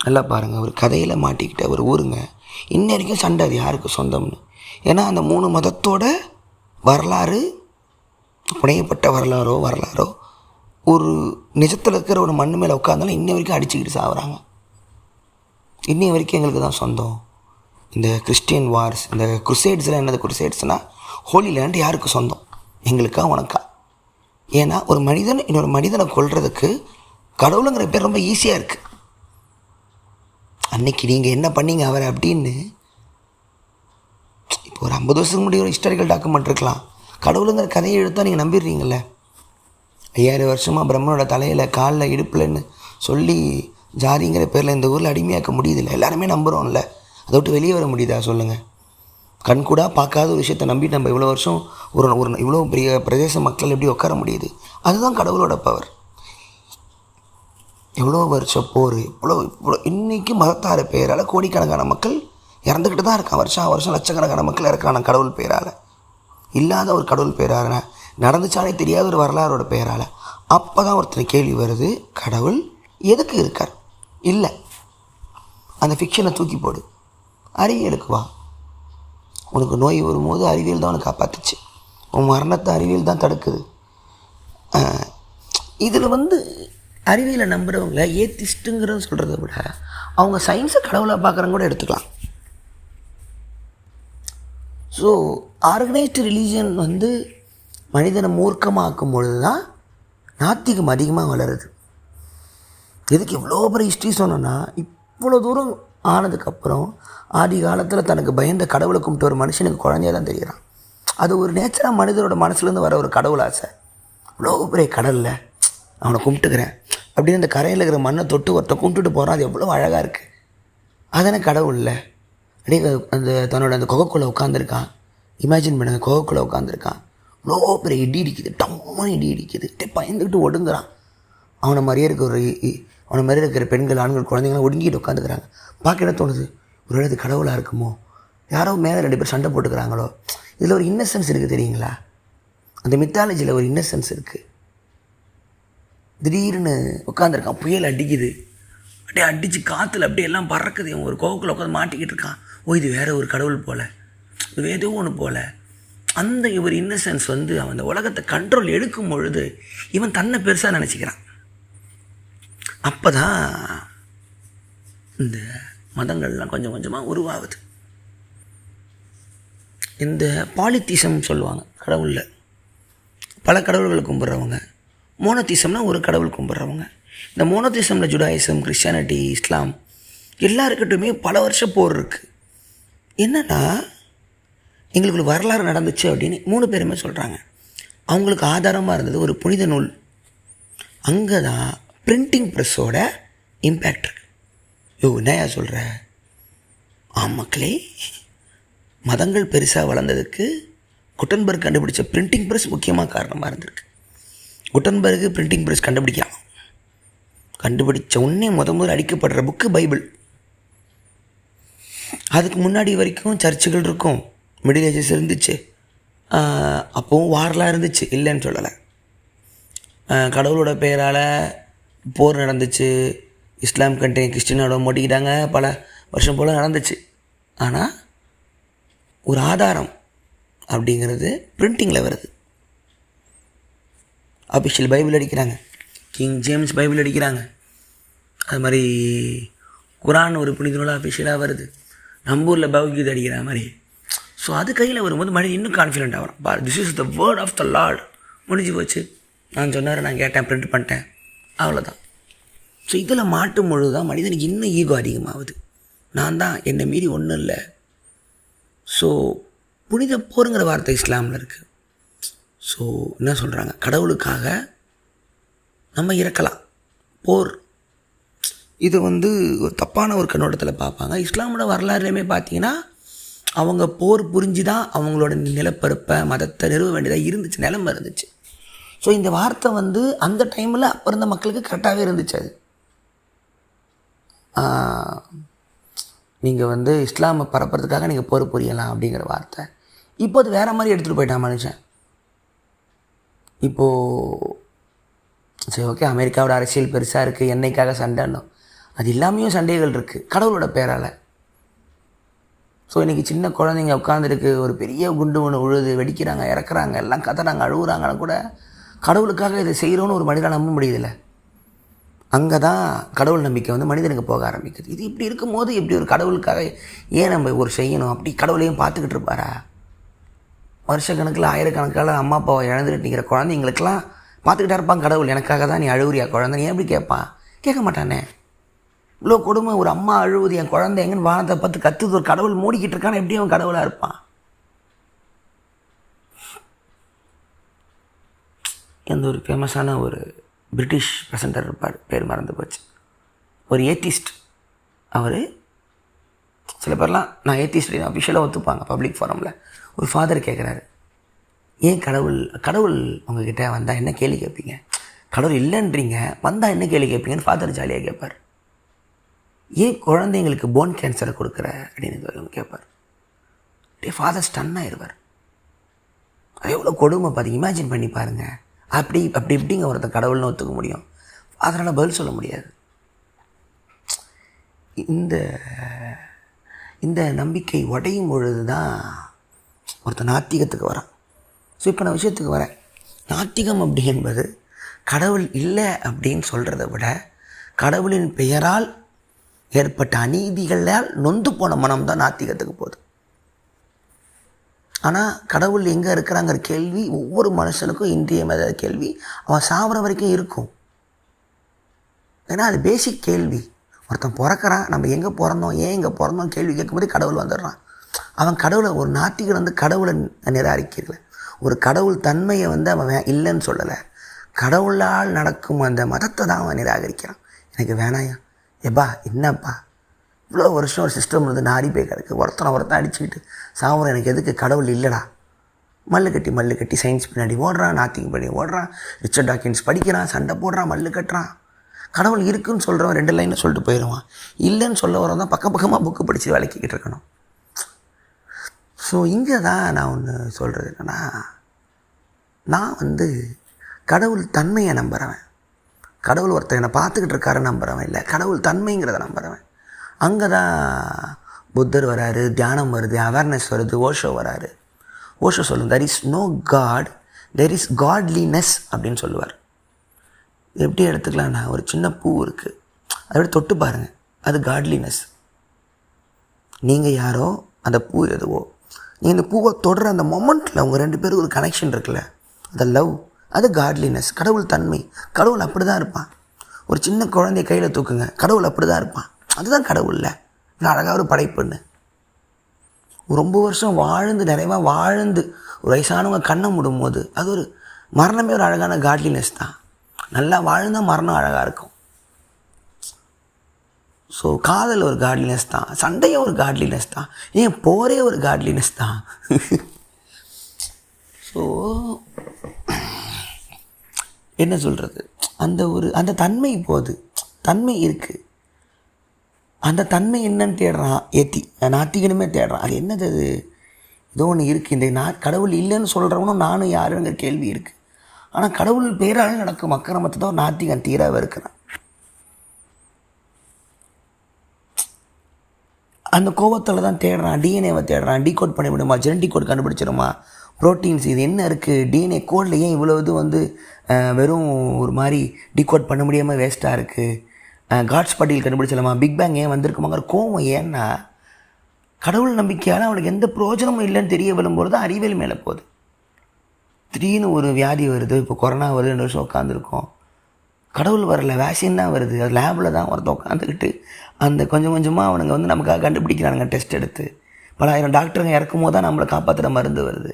நல்லா பாருங்கள், ஒரு கதையில் மாட்டிக்கிட்ட ஒரு ஊருங்க, இன்ன வரைக்கும் சண்டை, அது யாருக்கு சொந்தம்னு. ஏன்னா அந்த 3 மதத்தோட வரலாறு, புனையப்பட்ட வரலாறோ ஒரு நிஜத்தில் இருக்கிற ஒரு மண் மேலே உட்காந்தாலும் இன்னை வரைக்கும் அடிச்சுக்கிட்டு சாகுறாங்க. இன்னை வரைக்கும் எங்களுக்கு தான் சொந்தம். இந்த கிறிஸ்டியன் வார்ஸ், இந்த குருசேட்ஸ்லாம் என்னது? குருசேட்ஸ்னால் ஹோலி லேண்ட் யாருக்கு சொந்தம்? எங்களுக்கா உனக்கா? ஏன்னா ஒரு மனிதன் இன்னொரு மனிதனை கொல்றதுக்கு கடவுளுங்கிற பேர் ரொம்ப ஈஸியாக இருக்குது. அன்னைக்கு நீங்கள் என்ன பண்ணீங்க அவரை அப்படின்னு இப்போ ஒரு 50 வருஷத்துக்கு முன்னாடி ஒரு ஹிஸ்டாரிக்கல் டாக்குமெண்ட் இருக்கலாம். கடவுளுங்கிற கதையை எழுத்தா நீங்கள் நம்பிடுறீங்கள. 5000 வருஷமாக பிரம்மனோட தலையில் காலில் இடுப்புலன்னு சொல்லி ஜாதிங்கிற பேரில் இந்த ஊரில் அடிமையாக்க முடியுதில்ல, எல்லாருமே நம்புகிறோம்ல. அதை விட்டு வெளியே வர முடியுதா சொல்லுங்கள்? கண்கூடாக பார்க்காத ஒரு விஷயத்தை நம்பி நம்ம இவ்வளோ வருஷம் ஒரு இவ்வளோ பெரிய பிரதேச மக்கள் எப்படி உட்கார முடியுது? அதுதான் கடவுளோட பவர். எவ்வளோ வருஷம் போர், இவ்வளோ இன்றைக்கி மதத்தார பெயரால் கோடிக்கணக்கான மக்கள் இறந்துக்கிட்டு தான் இருக்கான். வருஷம் லட்சக்கணக்கான மக்கள் இறக்குறான கடவுள் பெயரால். இல்லாத ஒரு கடவுள் பெயரால், நடந்துச்சாலே தெரியாத ஒரு வரலாறோட பெயரால். அப்போ தான் ஒருத்தர் கேள்வி வருது, கடவுள் எதுக்கு இருக்கார்? இல்லை, அந்த ஃபிக்ஷனை தூக்கி போடு, அறிவியலுக்கு வா. உனக்கு நோய் வரும்போது அறிவியல் தான் உனக்கு காப்பாற்றுச்சு, உன் மரணத்தை அறிவியல் தான் தடுக்குது. இதில் வந்து அறிவியலை நம்புகிறவங்கள ஏத்திஸ்ட்டுங்கிறத சொல்கிறத விட அவங்க சயின்ஸை கடவுளை பார்க்குறவங்க கூட எடுத்துக்கலாம். ஸோ ஆர்கனைஸ்டு ரிலீஜன் வந்து மனிதனை மூர்க்கமாக்கும் பொழுது தான் நாத்திகம் அதிகமாக வளருது. எதுக்கு இவ்வளோ பெரிய ஹிஸ்ட்ரி சொன்னோன்னா, இவ்வளோ தூரம் ஆனதுக்கப்புறம் ஆதி காலத்தில் தனக்கு பயந்த கடவுளை கும்பிட்டு ஒரு மனுஷனுக்கு குழந்தையாக தான் தெரிகிறான். அது ஒரு நேச்சராக மனிதனோட மனசுலேருந்து வர ஒரு கடவுள் ஆசை. இவ்வளோ பெரிய கடலில் அவனை கும்பிட்டுக்கிறேன் அப்படின்னு அந்த கரையில் இருக்கிற மண்ணை தொட்டு ஒருத்த கும்பிட்டுட்டு போகிறான். அது எவ்வளோ அழகாக இருக்குது. அதானே கடவுள் இல்லை? அப்படியே அந்த தன்னோட அந்த குகைக்குள்ளே உட்காந்துருக்கான். இமேஜின் பண்ணுங்க, குகைக்குள்ளே உட்காந்துருக்கான். இவ்வளோ பெரிய இடி இடிக்குது, டம்மான்னு இடி இடிக்குது. அப்படியே பயந்துக்கிட்டு ஒடுங்குறான். அவனை மாதிரியே இருக்கிற பெண்கள், ஆண்கள், குழந்தைங்களாம் ஒடுங்கிட்டு உட்காந்துக்கிறாங்க. பார்க்க என்ன தோணுது? ஒரு இது கடவுளாக இருக்குமோ? யாரோ மேலே 2 பேர் சண்டை போட்டுக்கிறாங்களோ? இதில் ஒரு இன்னசென்ஸ் இருக்குது தெரியுங்களா? அந்த மித்தாலஜியில் ஒரு இன்னசென்ஸ் இருக்குது. திடீர்னு உட்காந்துருக்கான், புயல் அடிக்குது, அப்படியே அடித்து காற்றுல அப்படியே எல்லாம் பறக்குது. இவன் ஒரு கோவுக்குள்ளே உட்காந்து மாட்டிக்கிட்டு இருக்கான். இது வேறு ஒரு கடவுள் போல், இது ஏதோ ஒன்று போல். அந்த ஒரு இன்னசென்ஸ் வந்து அவன் அந்த உலகத்தை கண்ட்ரோல் எடுக்கும் பொழுது இவன் தன்னை பெருசாக நினச்சிக்கிறான். அப்போ தான் இந்த மதங்கள்லாம் கொஞ்சம் கொஞ்சமாக உருவாகுது. இந்த பாலித்தீசம் சொல்லுவாங்க, கடவுளில் பல கடவுள்களை கும்பிட்றவங்க. மோனோதீசம்னா ஒரு கடவுள் கும்பிட்றவங்க. இந்த மோனோதீசமில் ஜுடாயிசம், கிறிஸ்டியானிட்டி, இஸ்லாம் எல்லாருக்கிட்டுமே பல வருஷம் போர் இருக்குது. என்னென்னா எங்களுக்கு ஒரு வரலாறு நடந்துச்சு அப்படின்னு 3 பேருமே சொல்கிறாங்க. அவங்களுக்கு ஆதாரமாக இருந்தது ஒரு புனித நூல். அங்கே தான் பிரிண்டிங் ப்ரெஸ்ஸோட இம்பேக்ட் இருக்குது. என்னையா சொல்கிற? மக்களே, மதங்கள் பெருசாக வளர்ந்ததுக்கு குட்டன்பர்க் கண்டுபிடிச்ச பிரிண்டிங் ப்ரெஸ் முக்கியமாக காரணமாக இருந்திருக்கு. குட்டன்பர்க் பிரிண்டிங் ப்ரெஸ் கண்டுபிடிச்ச உடனே முதல் அடிக்கப்படுற புக்கு பைபிள். அதுக்கு முன்னாடி வரைக்கும் சர்ச்சுகள் இருக்கும், மிடில் ஏஜஸ் இருந்துச்சு, அப்போவும் வார்லாம் இருந்துச்சு, இல்லைன்னு சொல்லலை. கடவுளோட பெயரால் போர் நடந்துச்சு, இஸ்லாம் கிறிஸ்டினோட மோட்டிக்கிட்டாங்க, பல வருஷம் போல் நடந்துச்சு. ஆனால் ஒரு ஆதாரம் அப்படிங்கிறது பிரிண்டிங்கில் வருது. அபிஷியல் பைபிள் அடிக்கிறாங்க, கிங் ஜேம்ஸ் பைபிள் அடிக்கிறாங்க, அது மாதிரி குரான் ஒரு புனித நூலாக அபிஷியலாக வருது, நம்ம ஊரில் பகவத்கீதை அடிக்கிற மாதிரி. ஸோ அது கையில் வரும்போது மனிதன் இன்னும் கான்ஃபிடென்ட் ஆகிறான். This is the word of the lord. முடிஞ்சு போச்சு, நான் சொன்னார், நான் கேட்டேன், பிரிண்ட் பண்ணிட்டேன், அவ்வளோதான். ஸோ இதில் மாட்டும் பொழுது தான் மனிதனுக்கு இன்னும் ஈகோ அதிகமாகுது. நான் தான், என்னை மீறி ஒன்றும் இல்லை. ஸோ புனித போருங்கிற வார்த்தை இஸ்லாமில் இருக்குது. ஸோ என்ன சொல்கிறாங்க, கடவுளுக்காக நம்ம இறக்கலாம், போர். இது ஒரு தப்பான ஒரு கண்ணோட்டத்தில் பார்ப்பாங்க. இஸ்லாமோட வரலாறுலையுமே பார்த்தீங்கன்னா அவங்க போர் புரிஞ்சு தான் அவங்களோட நிலப்பரப்பை, மதத்தை நிறுவ வேண்டியதாக இருந்துச்சு, நிலைமை இருந்துச்சு. ஸோ இந்த வார்த்தை அந்த டைமில் அப்போ இருந்த மக்களுக்கு கரெக்டாகவே இருந்துச்சு. அது நீங்கள் இஸ்லாமை பரப்புறதுக்காக நீங்கள் போர் புரியலாம் அப்படிங்கிற வார்த்தை இப்போ அது வேறு மாதிரி எடுத்துகிட்டு போயிட்டான் மனுஷன். இப்போது சரி, ஓகே, அமெரிக்காவோட அரசியல் பெருசாக இருக்குது, என்னைக்காக சண்டைன்னு, அது இல்லாமையும் சண்டைகள் இருக்குது கடவுளோட பேரால். ஸோ இன்றைக்கி சின்ன குழந்தைங்க உட்காந்துருக்கு, ஒரு பெரிய குண்டு ஒன்று உழுது, வெடிக்கிறாங்க, இறக்குறாங்க, எல்லாம் கத்துறாங்க, அழுகுறாங்கன்னு கூட கடவுளுக்காக இதை செய்கிறோன்னு ஒரு மனிதனை நம்ப முடியுதில்ல. அங்கே தான் கடவுள் நம்பிக்கை மனிதனுக்கு போக ஆரம்பிக்குது. இது இப்படி இருக்கும்போது எப்படி ஒரு கடவுளுக்காக ஏன் நம்ம ஒரு செய்யணும்? அப்படி கடவுளையும் பார்த்துக்கிட்டு இருப்பாரா? வருஷக்கணக்கில் ஆயிரக்கணக்கில் அம்மா அப்பாவை இழந்துட்டு நிற்கிற குழந்தைங்களுக்கெல்லாம் பார்த்துக்கிட்டா இருப்பான் கடவுள். எனக்காக தான் நீ அழுவுறியா குழந்தை? ஏன் எப்படி கேட்பான்? கேட்க மாட்டானே. இவ்வளோ கொடுமை, ஒரு அம்மா அழுவுது, என் குழந்தை எங்கன்னு வானத்தை பார்த்து கத்துது, ஒரு கடவுள் மூடிக்கிட்டு இருக்கான்னு எப்படி அவன் கடவுளாக இருப்பான்? எந்த ஒரு ஃபேமஸான ஒரு பிரிட்டிஷ் ப்ரெசண்டர் இருப்பார், பேர் மறந்து போச்சு, ஒரு ஏத்திஸ்ட். அவர் சில பேர்லாம் நான் ஏத்திஸ்ட் அஃபிஷியலாக ஒத்துப்பாங்க பப்ளிக் ஃபாரமில். ஒரு ஃபாதர் கேட்குறாரு, ஏன் கடவுள் உங்ககிட்ட வந்தால் என்ன கேள்வி கேட்பீங்க? கடவுள் இல்லைன்றீங்க, வந்தால் என்ன கேள்வி கேட்பீங்கன்னு ஃபாதர் ஜாலியாக கேட்பார். ஏன் குழந்தைங்களுக்கு போன் கேன்சரை கொடுக்குற அப்படின்னு கேட்பார். ஃபாதர் ஸ்டன் ஆயிடுவார். அது எவ்வளோ கொடுமை பார்த்து இமேஜின் பண்ணி பாருங்கள். அப்படி இப்படிங்க ஒருத்தர் கடவுள்னு ஒத்துக்க முடியும்? அதனால் பதில் சொல்ல முடியாது. இந்த நம்பிக்கை உடையும் பொழுது தான் ஒருத்தர் நாத்திகத்துக்கு வரான். ஸோ இப்போ நான் விஷயத்துக்கு வரேன். நாத்திகம் அப்படி என்பது கடவுள் இல்லை அப்படின்னு சொல்கிறத விட கடவுளின் பெயரால் ஏற்பட்ட அநீதிகளால் நொந்து போன மனம் தான் நாத்திகத்துக்கு போகுது. ஆனால் கடவுள் எங்கே இருக்கிறாங்கிற கேள்வி ஒவ்வொரு மனுஷனுக்கும் இன்றியமையாத கேள்வி. அவன் சாவர வரைக்கும் இருக்கும். ஏன்னா அது பேசிக் கேள்வி. ஒருத்தன் பிறக்கிறான், நம்ம எங்கே பிறந்தோம், ஏன் எங்கே பிறந்தோம் கேள்வி கேட்கும்போது கடவுள் வந்துடுறான். அவன் கடவுளை, ஒரு நாத்திகன் கடவுளை நிராகரிக்கல, ஒரு கடவுள் தன்மையை அவன் இல்லைன்னு சொல்லலை, கடவுளால் நடக்கும் அந்த மதத்தை தான் அவன் நிராகரிக்கிறான். எனக்கு வேணாயா, ஏப்பா என்னப்பா இவ்வளோ வருஷம் ஒரு சிஸ்டம் நாரி போய் கிடக்கு, ஒருத்தன் அடிச்சுக்கிட்டு சாவுறேன், எனக்கு எதுக்கு கடவுள் இல்லைடா. மல்லு கட்டி சயின்ஸ் பின்னாடி ஓடுறான், நாத்திங் பண்ணி ஓடுறான், ரிச்சர்ட் டாக்கின்ஸ் படிக்கிறான், சண்டை போடுறான், மல்லு கட்டுறான். கடவுள் இருக்குன்னு சொல்கிறவன் 2 லைனில் சொல்லிட்டு போயிடுவான். இல்லைன்னு சொல்ல வரவன் தான் பக்கமாக புக்கு படித்து விளக்கிக்கிட்டு இருக்கணும். ஸோ இங்கே தான் நான் ஒன்று சொல்கிறது என்னென்னா, நான் கடவுள் தன்மையை நம்புகிறவன். கடவுள் ஒருத்தர் என்னை பார்த்துக்கிட்டு இருக்காரு நம்புகிறவன் இல்லை, கடவுள் தன்மைங்கிறத நம்புகிறவன். அங்கே தான் புத்தர் வராரு, தியானம் வருது, அவேர்னஸ் வருது, ஓஷோ வராரு. ஓஷோ சொல்லும், there is no God, there is godliness அப்படின்னு சொல்லுவார். எப்படி எடுத்துக்கலாம்னா, ஒரு சின்ன பூ இருக்குது, அதோட தொட்டு பாருங்கள், அது காட்லினஸ். நீங்கள் யாரோ, அந்த பூ எதுவோ, நீங்கள் இந்த பூவை தொடர அந்த மொமெண்ட்டில் உங்கள் 2 பேருக்கு ஒரு கனெக்ஷன் இருக்குல்ல, அந்த லவ், அது காட்லினஸ், கடவுள் தன்மை. கடவுள் அப்படி தான் இருப்பான். ஒரு சின்ன குழந்தைய கையில் தூக்குங்க, கடவுள் அப்படி தான் இருப்பான். அதுதான் கடவுள்ல. இது அழகாக ஒரு படைப்புன்னு. ரொம்ப வருஷம் வாழ்ந்து நிறைவாக வாழ்ந்து ஒரு வயசானவங்க கண்ணை மூடும்போது அது ஒரு மரணமே ஒரு அழகான காட்லினஸ் தான். நல்லா வாழ்ந்தால் மரணம் அழகாக இருக்கும். ஸோ காதல் ஒரு காட்லினஸ் தான், சண்டையே ஒரு காட்லினஸ் தான், ஏன் போரே ஒரு காட்லினஸ் தான். ஸோ என்ன சொல்கிறது, அந்த தன்மை போகுது, தன்மை இருக்குது. அந்த தன்மை என்னன்னு தேடுறான் நாத்திகனுமே தேடுறான். அது என்னது, அது ஏதோ ஒன்று இருக்குது. இந்த கடவுள் இல்லைன்னு சொல்கிறவனும் நானும் யாருங்கிற கேள்வி இருக்குது. ஆனால் கடவுள் பேரால் நடக்கும் அக்கிரமத்தை தான் ஒரு நாத்திகன் தீராக இருக்கிறான். அந்த கோபத்தில் தான் தேடுறான், டிஎன்ஏவை தேடுறான். டீகோட் பண்ணி விடுமா, ஜெனட்டிக் கோட் கண்டுபிடிச்சிருமா, ப்ரோட்டீன்ஸ் இது என்ன இருக்குது, டிஎன்ஏ கோடில் ஏன் இவ்வளோ இது வெறும் ஒரு மாதிரி டீகோட் பண்ண முடியாமல் வேஸ்ட்டாக இருக்குது, காட்ஸ் பட்டியல் கண்டுபிடிச்சலாமா, பிக் பேங் ஏன் வந்திருக்குமாங்கிற கோவம். ஏன்னா கடவுள் நம்பிக்கையால் அவனுக்கு எந்த பிரயோஜனமும் இல்லைன்னு தெரிய வரும்போது தான் அறிவியல் மேலே போகுது. திடீர்னு ஒரு வியாதி வருது, இப்போ கொரோனா வருது, 2 வருஷம் உட்காந்துருக்கோம், கடவுள் வரல, வேக்சின் தான் வருது, அது லேபில் தான் ஒருத்தர் உட்காந்துக்கிட்டு அந்த கொஞ்சம் கொஞ்சமாக அவனுங்க நமக்காக கண்டுபிடிக்கிறானுங்க டெஸ்ட் எடுத்து. பல ஆயிரம் டாக்டருங்க இறக்கும் போது தான் நம்மளை காப்பாற்றுற மருந்து வருது.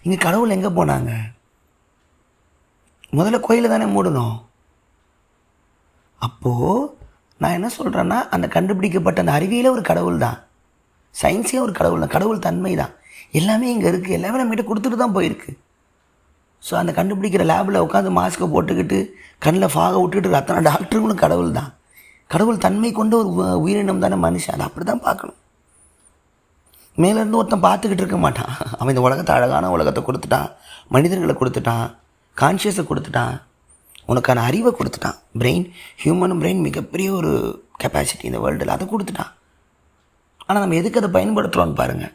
இங்கே கடவுள் எங்கே போனாங்க? முதல்ல கோயிலை தானே மூடணும். அப்போது நான் என்ன சொல்கிறேன்னா, அந்த கண்டுபிடிக்கப்பட்ட அந்த அறிவியலே ஒரு கடவுள் தான், சயின்ஸே ஒரு கடவுள் தான், கடவுள் தன்மை தான். எல்லாமே இங்கே இருக்குது, எல்லாமே நம்மகிட்ட கொடுத்துட்டு தான் போயிருக்கு. ஸோ அந்த கண்டுபிடிக்கிற லேபில் உட்காந்து மாஸ்க்கை போட்டுக்கிட்டு கண்ணில் ஃபாக விட்டுக்கிட்டு அத்தனை டாக்டருங்களும் கடவுள் தான். கடவுள் தன்மை கொண்டு ஒரு உயிரினம் தானே மனுஷன், அதை அப்படி தான் பார்க்கணும். மேலேருந்து ஒருத்தன் பார்த்துக்கிட்டு இருக்க மாட்டான். அவன் இந்த உலகத்தை, அழகான உலகத்தை கொடுத்துட்டான், மனிதர்களை கொடுத்துட்டான், கான்ஷியஸை கொடுத்துட்டான், உனக்கான அறிவை கொடுத்துட்டான். பிரெயின், ஹியூமன் பிரெயின் மிகப்பெரிய ஒரு கெப்பாசிட்டி இந்த வேர்ல்டில், அதை கொடுத்துட்டான். ஆனால் நம்ம எதுக்கு அதை பயன்படுத்துகிறோன்னு பாருங்கள்.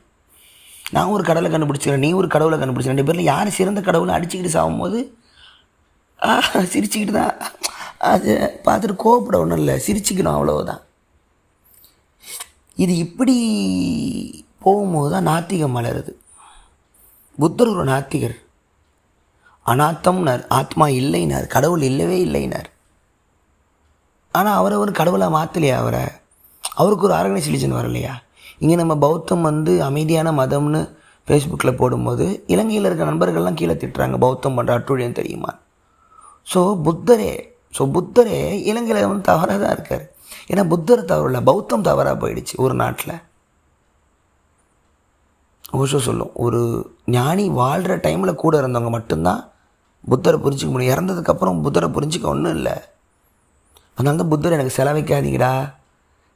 நான் ஒரு கடவுளை கண்டுபிடிச்சிக்கிறேன், நீ ஒரு கடவுளை கண்டுபிடிச்சிக்கிறேன், 2 பேரில் யார் சிறந்த கடவுளை அடிச்சுக்கிட்டு சாகும்போது சிரிச்சுக்கிட்டு தான், அதை பார்த்துட்டு கோவப்பட ஒன்றும் இல்லை, சிரிச்சுக்கணும், அவ்வளவுதான். இது இப்படி போகும்போது தான் நாத்திகம் வளருது. புத்தர் ஒரு நாத்திகர், அநாத்தம்னார், ஆத்மா இல்லைனார், கடவுள் இல்லவே இல்லைனார். ஆனால் அவர் கடவுளாக மாற்றலையா அவருக்கு ஒரு ஆர்கனைஸ் ரிலிஜன் வரலையா? இங்கே நம்ம பௌத்தம் அமைதியான மதம்னு ஃபேஸ்புக்கில் போடும்போது இலங்கையில் இருக்க நண்பர்கள்லாம் கீழே திட்டுறாங்க, பௌத்தம் பண்ணுற அட்டுழியம் தெரியுமா? ஸோ புத்தரே இலங்கையில் தவறாக தான் இருக்கார். ஏன்னா புத்தர் தவறில்லை, பௌத்தம் தவறாக போயிடுச்சு ஒரு நாட்டில். ஓஷோ சொல்லும், ஒரு ஞானி வாழ்கிற டைமில் கூட இருந்தவங்க மட்டும்தான் புத்தரை புரிஞ்சிக்க முடியும். இறந்ததுக்கப்புறம் புத்தரை புரிஞ்சிக்க ஒன்றும் இல்லை. அதனால தான் புத்தர் எனக்கு செலவைக்காதீங்கடா,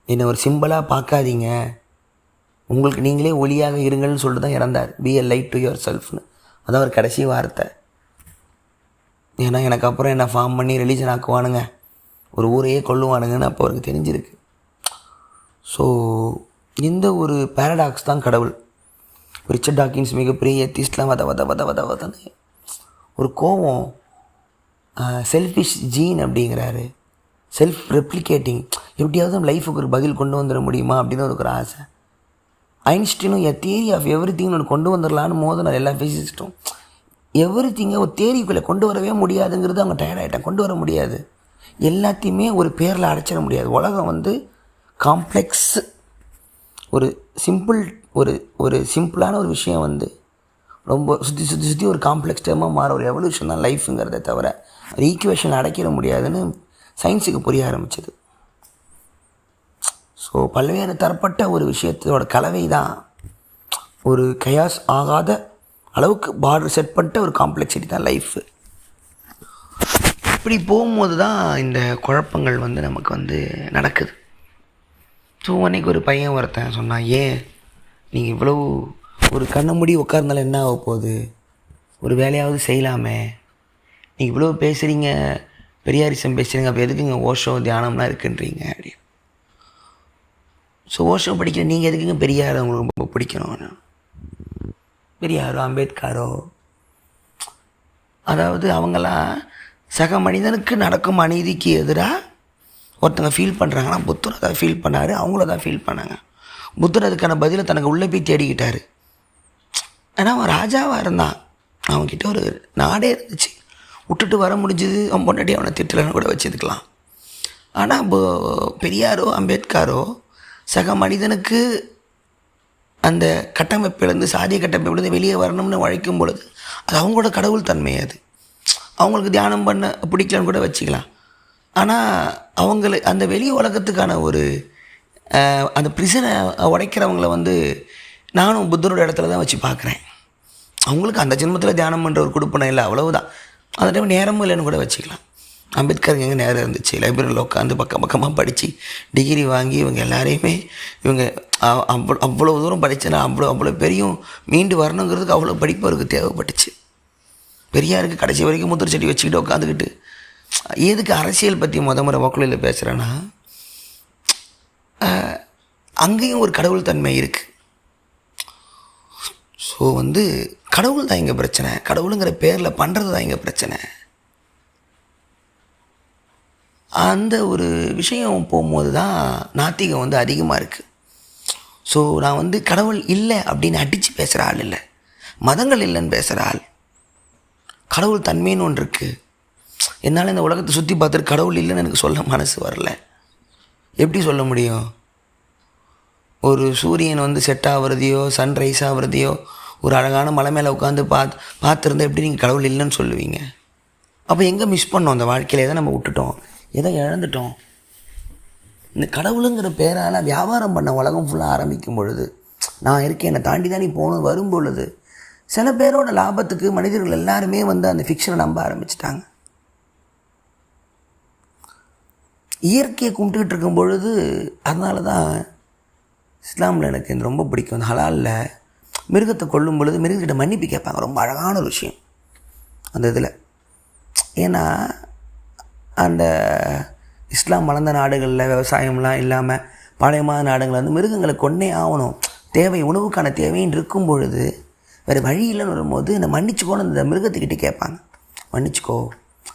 என்னை ஒரு சிம்பிளாக பார்க்காதீங்க, உங்களுக்கு நீங்களே ஒளியாக இருங்கள்னு சொல்லிட்டு தான் இறந்தார். Be a light to your செல்ஃப்னு. அதான் ஒரு கடைசி வார்த்தை. ஏன்னா எனக்கு அப்புறம் என்ன ஃபார்ம் பண்ணி ரிலீஜன் ஆக்குவானுங்க, ஒரு ஊரையே கொள்ளுவானுங்கன்னு அப்போ அவருக்கு தெரிஞ்சிருக்கு. ஸோ இந்த ஒரு பேரடாக்ஸ் தான் கடவுள். ரிச்சர்ட் டாக்கின்ஸ் மிகப்பெரிய ஏத்திஸ்ட்லாம் வதன்னு ஒரு கோவம், செல்ஃபிஷ் ஜீன் அப்படிங்கிறாரு, செல்ஃப் ரெப்ளிகேட்டிங், எப்படியாவது லைஃபுக்கு ஒரு பதில் கொண்டு வந்துட முடியுமா அப்படின்னு ஒரு ஆசை. ஐன்ஸ்டீனும் எ தியரி ஆஃப் எவ்ரி திங்னு ஒன்று கொண்டு வந்துடலான்னு மோதினார் எல்லா ஃபிசிசிஸ்ட்டும். எவ்ரி திங்கை ஒரு தியரிக்குள்ளே கொண்டு வரவே முடியாதுங்கிறது அவங்க டயர்டாகிட்டாங்க. கொண்டு வர முடியாது, எல்லாத்தையுமே ஒரு பேரில் அடைச்சிட முடியாது. உலகம் காம்ப்ளெக்ஸ். ஒரு சிம்பிளான ஒரு விஷயம் ரொம்ப சுற்றி ஒரு காம்ப்ளெக்ஸ் டேர்மாக மாற ஒரு எவல்யூஷன் தான் லைஃபுங்கிறத தவிர ஒரு ஈக்குவேஷன் அடைக்கிட முடியாதுன்னு சயின்ஸுக்கு புரிய ஆரம்பிச்சது. ஸோ பல்வேறு தரப்பட்ட ஒரு விஷயத்தோட கலவை தான் ஒரு கயாஸ் ஆகாத அளவுக்கு பார்டர் செட் பண்ணிட்ட ஒரு காம்ப்ளெக்சிட்டி தான் லைஃபு. இப்படி போகும்போது தான் இந்த குழப்பங்கள் நமக்கு நடக்குது. ஸோ அன்றைக்கி ஒரு பையன் ஒருத்தன் சொன்னான், ஏன் நீங்கள் இவ்வளோ ஒரு கண்ணை மூடி உட்கார்ந்தாலும் என்ன ஆக போகுது, ஒரு வேலையாவது செய்யலாமே, நீங்கள் இவ்வளோ பேசுகிறீங்க, பெரியாரிசம் பேசுகிறீங்க, அப்போ எதுக்குங்க ஓஷோ தியானம்லாம் இருக்குன்றீங்க அப்படி. ஸோ ஓஷோ படிக்கிற நீங்கள் எதுக்குங்க பெரியார் உங்களுக்கு ரொம்ப பிடிக்கணும்? பெரியாரோ அம்பேத்கரோ, அதாவது அவங்களாம் சக மனிதனுக்கு நடக்கும் அநீதிக்கு எதிராக ஒருத்தங்க ஃபீல் பண்ணுறாங்கன்னா புத்தர் அதை ஃபீல் பண்ணார், அவங்களும் தான் ஃபீல் பண்ணாங்க. புத்தர் அதுக்கான பதிலை தனக்கு உள்ளே போய் தேடிக்கிட்டார். ஏன்னா அவன் ராஜாவாக இருந்தான், அவன்கிட்ட ஒரு நாடே இருந்துச்சு, விட்டுட்டு வர முடிஞ்சது, அவன் முன்னாடி அவனை திட்டலன்னு கூட வச்சுருக்கலாம். ஆனால் பெரியாரோ அம்பேத்கரோ சக மனிதனுக்கு அந்த கட்டமைப்பிலேருந்து, சாதிய கட்டமைப்பிலேருந்து வெளியே வரணும்னு உழைக்கும் பொழுது அது அவங்களோட கடவுள் தன்மை. அது அவங்களுக்கு தியானம் பண்ண பிடிக்கலன்னு கூட வச்சுக்கலாம். ஆனால் அவங்களுக்கு அந்த வெளி உலகத்துக்கான ஒரு அந்த ப்ரிசனை உடைக்கிறவங்கள நானும் புத்தரோட இடத்துல தான் வச்சு பார்க்குறேன். அவங்களுக்கு அந்த ஜென்மத்தில் தியானம் பண்ணுற ஒரு கொடுப்பனை இல்லை, அவ்வளவுதான். அந்த டைம் நேரமும் இல்லைன்னு கூட வச்சுக்கலாம். அம்பேத்கருக்கு எங்கே நேரம் இருந்துச்சு? லைப்ரரியில் உட்காந்து பக்கமாக படித்து டிகிரி வாங்கி இவங்க எல்லாரையுமே அவ்வளோ தூரம் படித்தேன்னா அவ்வளோ பெரியும் மீண்டு வரணுங்கிறதுக்கு அவ்வளோ படிப்பு அவருக்கு தேவைப்பட்டுச்சு. பெரியாருக்கு கடைசி வரைக்கும் முத்திர செடி வச்சுக்கிட்டு உட்காந்துக்கிட்டு எதுக்கு அரசியல் பற்றி முறை வாக்குலையில் பேசுகிறேன்னா, அங்கேயும் ஒரு கடவுள் தன்மை இருக்குது. ஸோ கடவுள் தான் இங்கே பிரச்சனை, கடவுளுங்கிற பேரில் பண்ணுறது தான் இங்கே பிரச்சனை. அந்த ஒரு விஷயம் போகும்போது தான் நாத்திகம் அதிகமாக இருக்குது. ஸோ நான் கடவுள் இல்லை அப்படின்னு அடித்து பேசுகிற ஆள் இல்லை, மதங்கள் இல்லைன்னு பேசுகிற ஆள். கடவுள் தன்மைன்னு ஒன்று இருக்குது. என்னால் இந்த உலகத்தை சுற்றி பார்த்துட்டு கடவுள் இல்லைன்னு எனக்கு சொல்ல மனசு வரல. எப்படி சொல்ல முடியும்? ஒரு சூரியன் செட் ஆகிறதையோ சன்ரைஸ் ஆகிறதையோ ஒரு அழகான மலை மேலே உட்காந்து பார்த்துருந்தா எப்படி நீங்கள் கடவுள் இல்லைன்னு சொல்லுவீங்க? அப்போ எங்கே மிஸ் பண்ணோம் அந்த வாழ்க்கையில்? எதை நம்ம விட்டுட்டோம், எதை இழந்துட்டோம்? இந்த கடவுளுங்கிற பேரால் வியாபாரம் பண்ண உலகம் ஃபுல்லாக ஆரம்பிக்கும் பொழுது, நான் இருக்கேன் என்னை தாண்டி தான் நீ போகணும் வரும் பொழுது, சில பேரோட லாபத்துக்கு மனிதர்கள் எல்லாருமே அந்த ஃபிக்ஷனை நம்ப ஆரம்பிச்சிட்டாங்க. இயற்கையை கும்பிட்டுக்கிட்டு இருக்கும் பொழுது, அதனால தான் இஸ்லாமில் எனக்கு ரொம்ப பிடிக்கும். ஹலாலில் மிருகத்தை கொல்லும் பொழுது மிருகத்திட்ட மன்னிப்பு கேட்பாங்க. ரொம்ப அழகான ஒரு விஷயம் அந்த இதில். ஏன்னா அந்த இஸ்லாம் வளர்ந்த நாடுகளில் விவசாயம்லாம் இல்லாமல் பாளையமான நாடுகளில் மிருகங்களை கொன்னே ஆகணும், தேவை உணவுக்கான தேவைன்னு இருக்கும் பொழுது வேறு வழி இல்லைன்னு வரும்போது என்னை மன்னிச்சுக்கோன்னு அந்த மிருகத்துக்கிட்டே கேட்பாங்க. மன்னிச்சிக்கோ,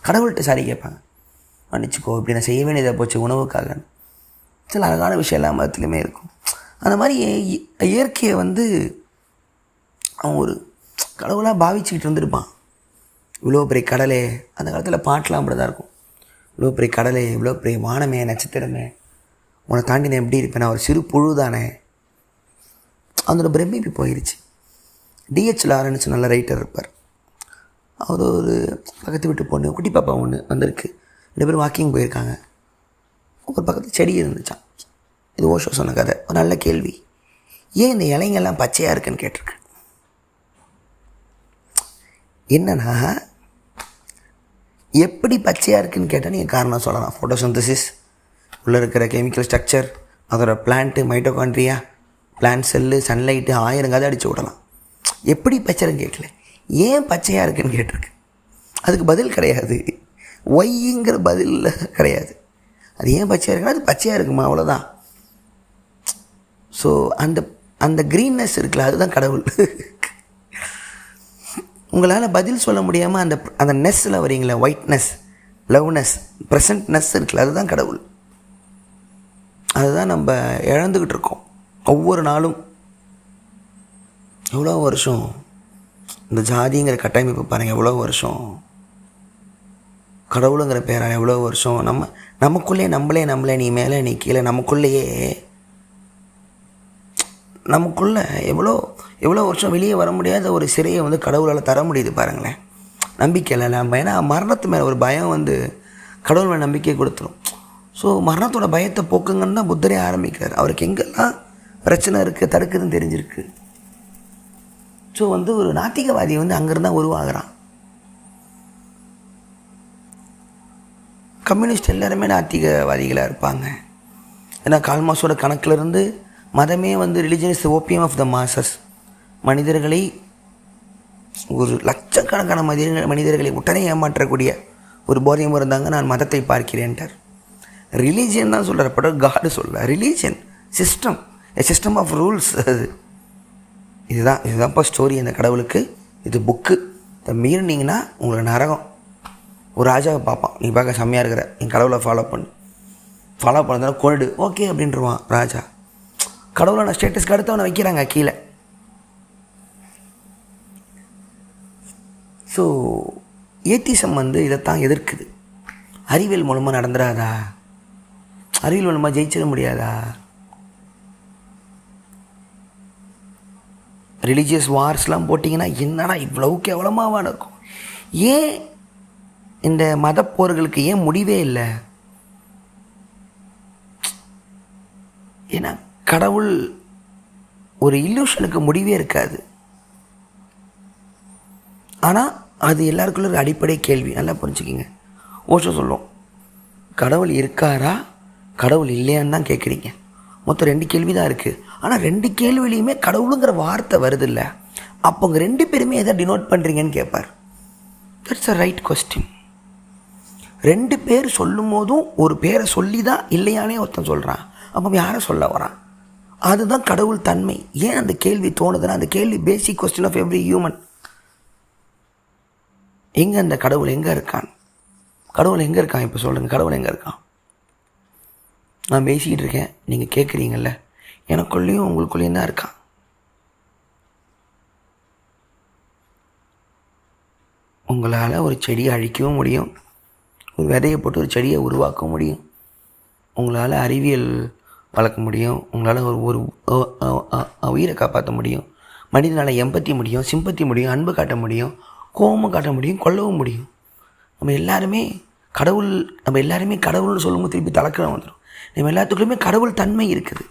கடவுள்கிட்ட சாரி கேட்பாங்க, மன்னிச்சிக்கோ இப்படி நான் செய்ய வேண்டியதை போச்சு உணவுக்காக. சில அழகான விஷயம் எல்லா மதத்துலையுமே இருக்கும். அந்த மாதிரி இயற்கையை அவன் ஒரு கடவுளாக பாவிச்சுக்கிட்டு இருந்திருப்பான். இவ்வளோ பெரிய கடலே, அந்த காலத்தில் பாட்டெலாம் அப்படி தான் இருக்கும். இவ்வளோ பெரிய கடலே, இவ்வளோ பெரிய வானமே, நட்சத்திரமே, உன்னை தாண்டி நான் எப்படி இருப்பேன், நான் ஒரு சிறு புழு தானே. அதோட பிரமிப்பு போயிடுச்சு. டிஹெச் லாரன்ஸ் நல்ல ரைட்டர் இருப்பார். அவர் ஒரு பக்கத்து வீட்டு பொண்ணு, குட்டி பாப்பா ஒன்று வந்திருக்கு. 2 பேரும் வாக்கிங் போயிருக்காங்க. ஒரு பக்கத்தில் செடி இருந்துச்சான். இது ஓஷோ சொன்ன கதை. ஒரு நல்ல கேள்வி. ஏன் இந்த இலைங்கெல்லாம் பச்சையாக இருக்குன்னு கேட்டிருக்கு. என்னன்னா, எப்படி பச்சையாக இருக்குதுன்னு கேட்டால் நீங்கள் காரணம் சொல்லலாம். ஃபோட்டோசிந்தசிஸ், உள்ளே இருக்கிற கெமிக்கல் ஸ்ட்ரக்சர், அதோட plant, mitochondria, plant cell, sunlight, 1000 கதை அடித்து விடலாம். எப்படி பச்சைன்னு கேட்கல, ஏன் பச்சையாக இருக்குதுன்னு கேட்டிருக்கு. அதுக்கு பதில் கிடையாது, ஒய்ங்கிற பதில் கிடையாது. அது ஏன் பச்சையாக இருக்குன்னா அது பச்சையாக இருக்குமா, அவ்வளோதான். ஸோ அந்த க்ரீன்னஸ் இருக்குல்ல, அதுதான் கடவுள். உங்களால் பதில் சொல்ல முடியாமல் அந்த நெஸ்ஸில் வரீங்களே, ஒயிட்னஸ், லவ்னஸ், ப்ரெசன்ட்னஸ் இருக்குல்ல, அதுதான் கடவுள். அதுதான் நம்ம இழந்துக்கிட்டு இருக்கோம் ஒவ்வொரு நாளும். எவ்வளோ வருஷம் இந்த ஜாதிங்கிற கட்டமைப்பு பாருங்கள், எவ்வளோ வருஷம் கடவுளுங்கிற பேரால் எவ்வளோ வருஷம் நமக்குள்ளே நம்மளே நீ மேலே நீ கீழே, நமக்குள்ளே எவ்வளோ வருஷம் வெளியே வர முடியாத ஒரு சிறையை கடவுளால் தர முடியுது பாருங்களேன். நம்பிக்கையில் நம்ம, ஏன்னா மரணத்து மேலே ஒரு பயம் கடவுள் மேலே நம்பிக்கை கொடுத்துரும். ஸோ மரணத்தோட பயத்தை போக்குங்கன்னு தான் புத்தரே ஆரம்பிக்கிறார். அவருக்கு எங்கெல்லாம் பிரச்சனை இருக்குது, தடுக்குதுன்னு தெரிஞ்சிருக்கு. ஸோ ஒரு நாத்திகவாதி அங்கேருந்து தான் உருவாகிறான். கம்யூனிஸ்ட் எல்லாருமே நாத்திகவாதிகளாக இருப்பாங்க. ஏன்னா கால்மாஸோட கணக்கிலிருந்து மதமே religion is the opium of the masses. மனிதர்களை, ஒரு லட்சக்கணக்கான மனிதர்களை உடனே ஏமாற்றக்கூடிய ஒரு போதையும் இருந்தாங்க. நான் மதத்தை பார்க்கிறேன்ட்டார். ரிலீஜியன் தான் சொல்கிறார், பட் காடு சொல்ல. Religion system, system of rules. அது இதுதான்ப்பா ஸ்டோரி. அந்த கடவுளுக்கு இது புக்கு. இதை மீறினீங்கன்னா உங்களுக்கு நரகம். ஒரு ராஜாவை பார்ப்பான், நீ பார்க்க செம்மையாக இருக்கிற, என் கடவுளை ஃபாலோ பண்ணதால கொண்டு ஓகே அப்படின்ட்டுருவான் ராஜா. கடவுளை நான் ஸ்டேட்டஸ்க்கு அடுத்தவனை வைக்கிறாங்க கீழே. ஸோ ஏத்திசம் இதைத்தான் எதிர்க்குது. அறிவியல் மூலமாக நடந்துடாதா? அறிவியல் மூலமாக ஜெயிச்சிட முடியாதா? ரிலீஜியஸ் வார்ஸ்லாம் போட்டிங்கன்னா என்னடா இவ்வளவு கேவலமாக நடக்கும்? ஏன் இந்த மதப்போர்களுக்கு ஏன் முடிவே இல்லை? ஏன்னா கடவுள் ஒரு இல்லூஷனுக்கு முடிவே இருக்காது. ஆனால் அது எல்லாருக்குள்ள ஒரு அடிப்படை கேள்வி. நல்லா புரிஞ்சுக்கிங்க. ஓஷோ சொல்லும், கடவுள் இருக்காரா கடவுள் இல்லையான்னு தான் கேட்குறீங்க. மொத்தம் 2 கேள்வி தான் இருக்குது. ஆனால் 2 கேள்விலையுமே கடவுளுங்கிற வார்த்தை வருது இல்லை. அப்போ உங்கள் 2 பேருமே எதை டினோட் பண்ணுறீங்கன்னு கேட்பார். That's a right question. 2 பேர் சொல்லும் போதும் ஒரு பேரை சொல்லி தான் இல்லையானே ஒருத்தன் சொல்கிறான். அப்போ யாரை சொல்ல வரான்? அதுதான் கடவுள் தன்மை. ஏன் அந்த கேள்வி தோணுதுன்னா, அந்த கேள்வி basic question of every human. எங்கே அந்த கடவுள் எங்கே இருக்கான்? கடவுள் எங்கே இருக்கான்? இப்போ சொல்லுங்கள், கடவுள் எங்கே இருக்கான்? நான் பேசிக்கிட்டு இருக்கேன், நீங்கள் கேட்குறீங்கல்ல, எனக்குள்ளேயும் உங்களுக்குள்ளேயும் தான் இருக்கான். உங்களால் ஒரு செடியை அழிக்கவும் முடியும், ஒரு விதையை போட்டு ஒரு செடியை உருவாக்க முடியும், உங்களால் அறிவியல் வளர்க்க முடியும், உங்களால் ஒரு உயிரை காப்பாற்ற முடியும், மனிதனால் எம்பத்தி முடியும், சிம்பத்தி முடியும், அன்பு காட்ட முடியும், கோபமும் காட்ட முடியும், கொல்லவும் முடியும். நம்ம எல்லாருமே கடவுள்னு சொல்லும்போது திருப்பி தலக்கணம் வந்துடும். நம்ம எல்லாத்துக்குள்ளேயுமே கடவுள் தன்மை இருக்குது.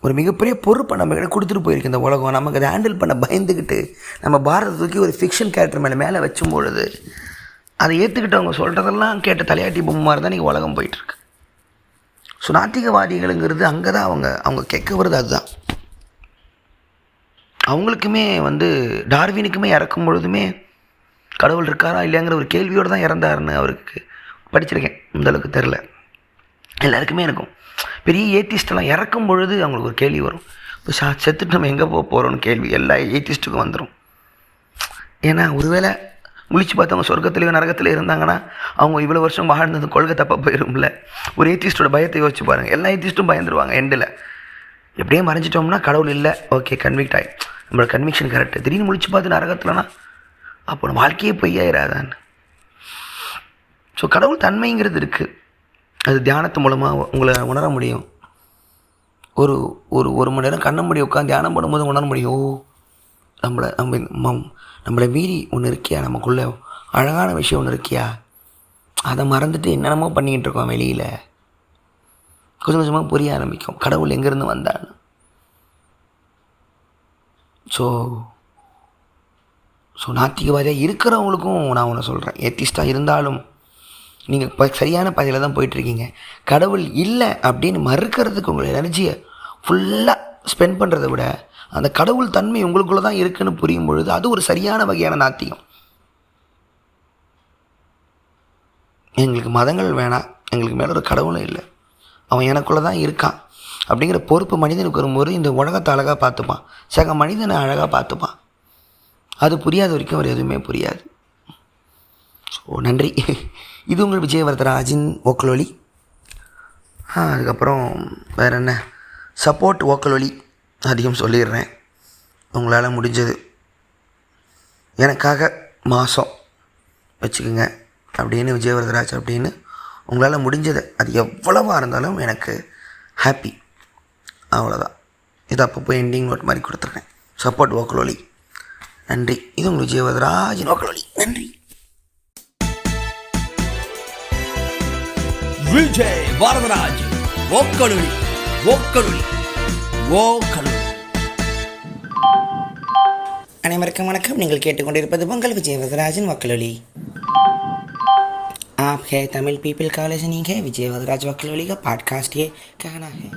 ஒரு மிகப்பெரிய பொறுப்பை நம்ம கிட்ட கொடுத்துட்டு போயிருக்கு இந்த உலகம். நமக்கு அதை ஹேண்டில் பண்ண பயந்துக்கிட்டு நம்ம பாரதத்துக்கு ஒரு ஃபிக்ஷன் கேரக்டர் மேலே வச்சும் பொழுது அதை ஏற்றுக்கிட்டவங்க சொல்கிறதெல்லாம் கேட்ட தலையாட்டி பொம்மை மாதிரி தான் நீங்கள் உலகம் போயிட்டுருக்கு. ஸோ நாத்திகவாதிகளுங்கிறது அங்கே தான் அவங்க கேட்க வருது. அதுதான் அவங்களுக்குமே டார்வினுக்குமே இறக்கும் பொழுதுமே கடவுள் இருக்காரா இல்லையாங்கிற ஒரு கேள்வியோடு தான் இறந்தாருன்னு அவருக்கு படிச்சிருக்கேன். இந்தளவுக்கு தெரில. எல்லாருக்குமே இருக்கும். பெரிய ஏத்திஸ்டெல்லாம் இறக்கும் பொழுது அவங்களுக்கு ஒரு கேள்வி வரும், இப்போ செத்துட்டு நம்ம எங்கே போகிறோன்னு கேள்வி எல்லா ஏத்திஸ்ட்டுக்கும் வந்துடும். ஏன்னா ஒருவேளை முழிச்சு பார்த்தவங்க சொர்க்கத்திலேயோ நரகத்திலே இருந்தாங்கன்னா அவங்க இவ்வளோ வருஷம் வாழ்ந்தது கொள்கை தப்பாக போயிடும்ல. ஒரு ஏத்திஸ்டோட பயத்தை யோசிச்சு பாருங்கள். எல்லா ஏத்திஸ்ட்டும் பயந்துருவாங்க எண்டில். எப்படியே மறைஞ்சிட்டோம்னா கடவுள் இல்லை, ஓகே கன்விக்ட் ஆகி நம்மளோட கன்விக்ஷன் கரெக்டு. திடீர்னு முழிச்சு பார்த்து நரகத்தில்னா அப்போ நம்ம வாழ்க்கையே பொய்யாயிராதான்னு. ஸோ கடவுள் தன்மைங்கிறது இருக்குது. அது தியானத்து மூலமாக உங்களை உணர முடியும். ஒரு மணி நேரம் கண்ண மூடி உட்காந்து தியானம் பண்ணும்போது உணர முடியும். ஓ நம்மளை மீறி ஒன்று இருக்கியா, நமக்குள்ளே அழகான விஷயம் ஒன்று இருக்கியா, அதை மறந்துட்டு என்னென்னமோ பண்ணிக்கிட்டு இருக்கோம் வெளியில். கொஞ்சம் கொஞ்சமாக புரிய ஆரம்பிக்கும் கடவுள் எங்கேருந்து வந்தான்னு. ஸோ நாத்திகவாதியாக இருக்கிறவங்களுக்கும் நான் ஒன்று சொல்கிறேன், ஏத்திஸ்டாக இருந்தாலும் நீங்கள் சரியான பாதையில் தான் போயிட்டுருக்கீங்க. கடவுள் இல்லை அப்படின்னு மறுக்கிறதுக்கு உங்களை எனர்ஜியை ஃபுல்லாக ஸ்பெண்ட் பண்ணுறதை விட அந்த கடவுள் தன்மை உங்களுக்குள்ளே தான் இருக்குன்னு புரியும் பொழுது அது ஒரு சரியான வகையான நாத்திகம். எங்களுக்கு மதங்கள் வேணாம், எங்களுக்கு மேலே ஒரு கடவுளும் இல்லை, அவன் எனக்குள்ளே தான் இருக்கான் அப்படிங்கிற பொறுப்பு மனிதனுக்கு வரும்போது இந்த உலகத்தை அழகாக பார்த்துப்பான், சக மனிதனை அழகாக பார்த்துப்பான். அது புரியாத வரைக்கும் அவர் எதுவுமே புரியாது. ஸோ நன்றி. இது உங்கள் விஜயவர்தராஜின் ஓக்கலொலி. அதுக்கப்புறம் வேறு என்ன, சப்போர்ட் ஓக்கலொலி அதிகம் சொல்லிடுறேன். உங்களால் முடிஞ்சது எனக்காக மாதம் வச்சுக்கோங்க அப்படின்னு விஜயவர்தராஜ் அப்படின்னு உங்களால் முடிஞ்சது அது எவ்வளவாக இருந்தாலும் எனக்கு ஹாப்பி. அவ்வளோதான். இது அப்பப்போ எண்டிங் நோட் மாதிரி கொடுத்துருக்கேன். சப்போர்ட் ஓக்கலொலி. நன்றி. இது உங்கள் விஜயவர்தராஜின் ஓக்கலொலி. நன்றி. விஜய் வரதராஜ் ஓக்கலொலி ஓக்கலொலி ஓக்கலொலி. அனைவருக்கும் வணக்கம். நீங்கள் கேட்டுக்கொண்டிருப்பது உங்கள் விஜய் வரதராஜின் वकलोली. आप है तमिल पीपल का लिसनिंग है विजय वरदराज वकलोली का पॉडकास्ट ये कहना है.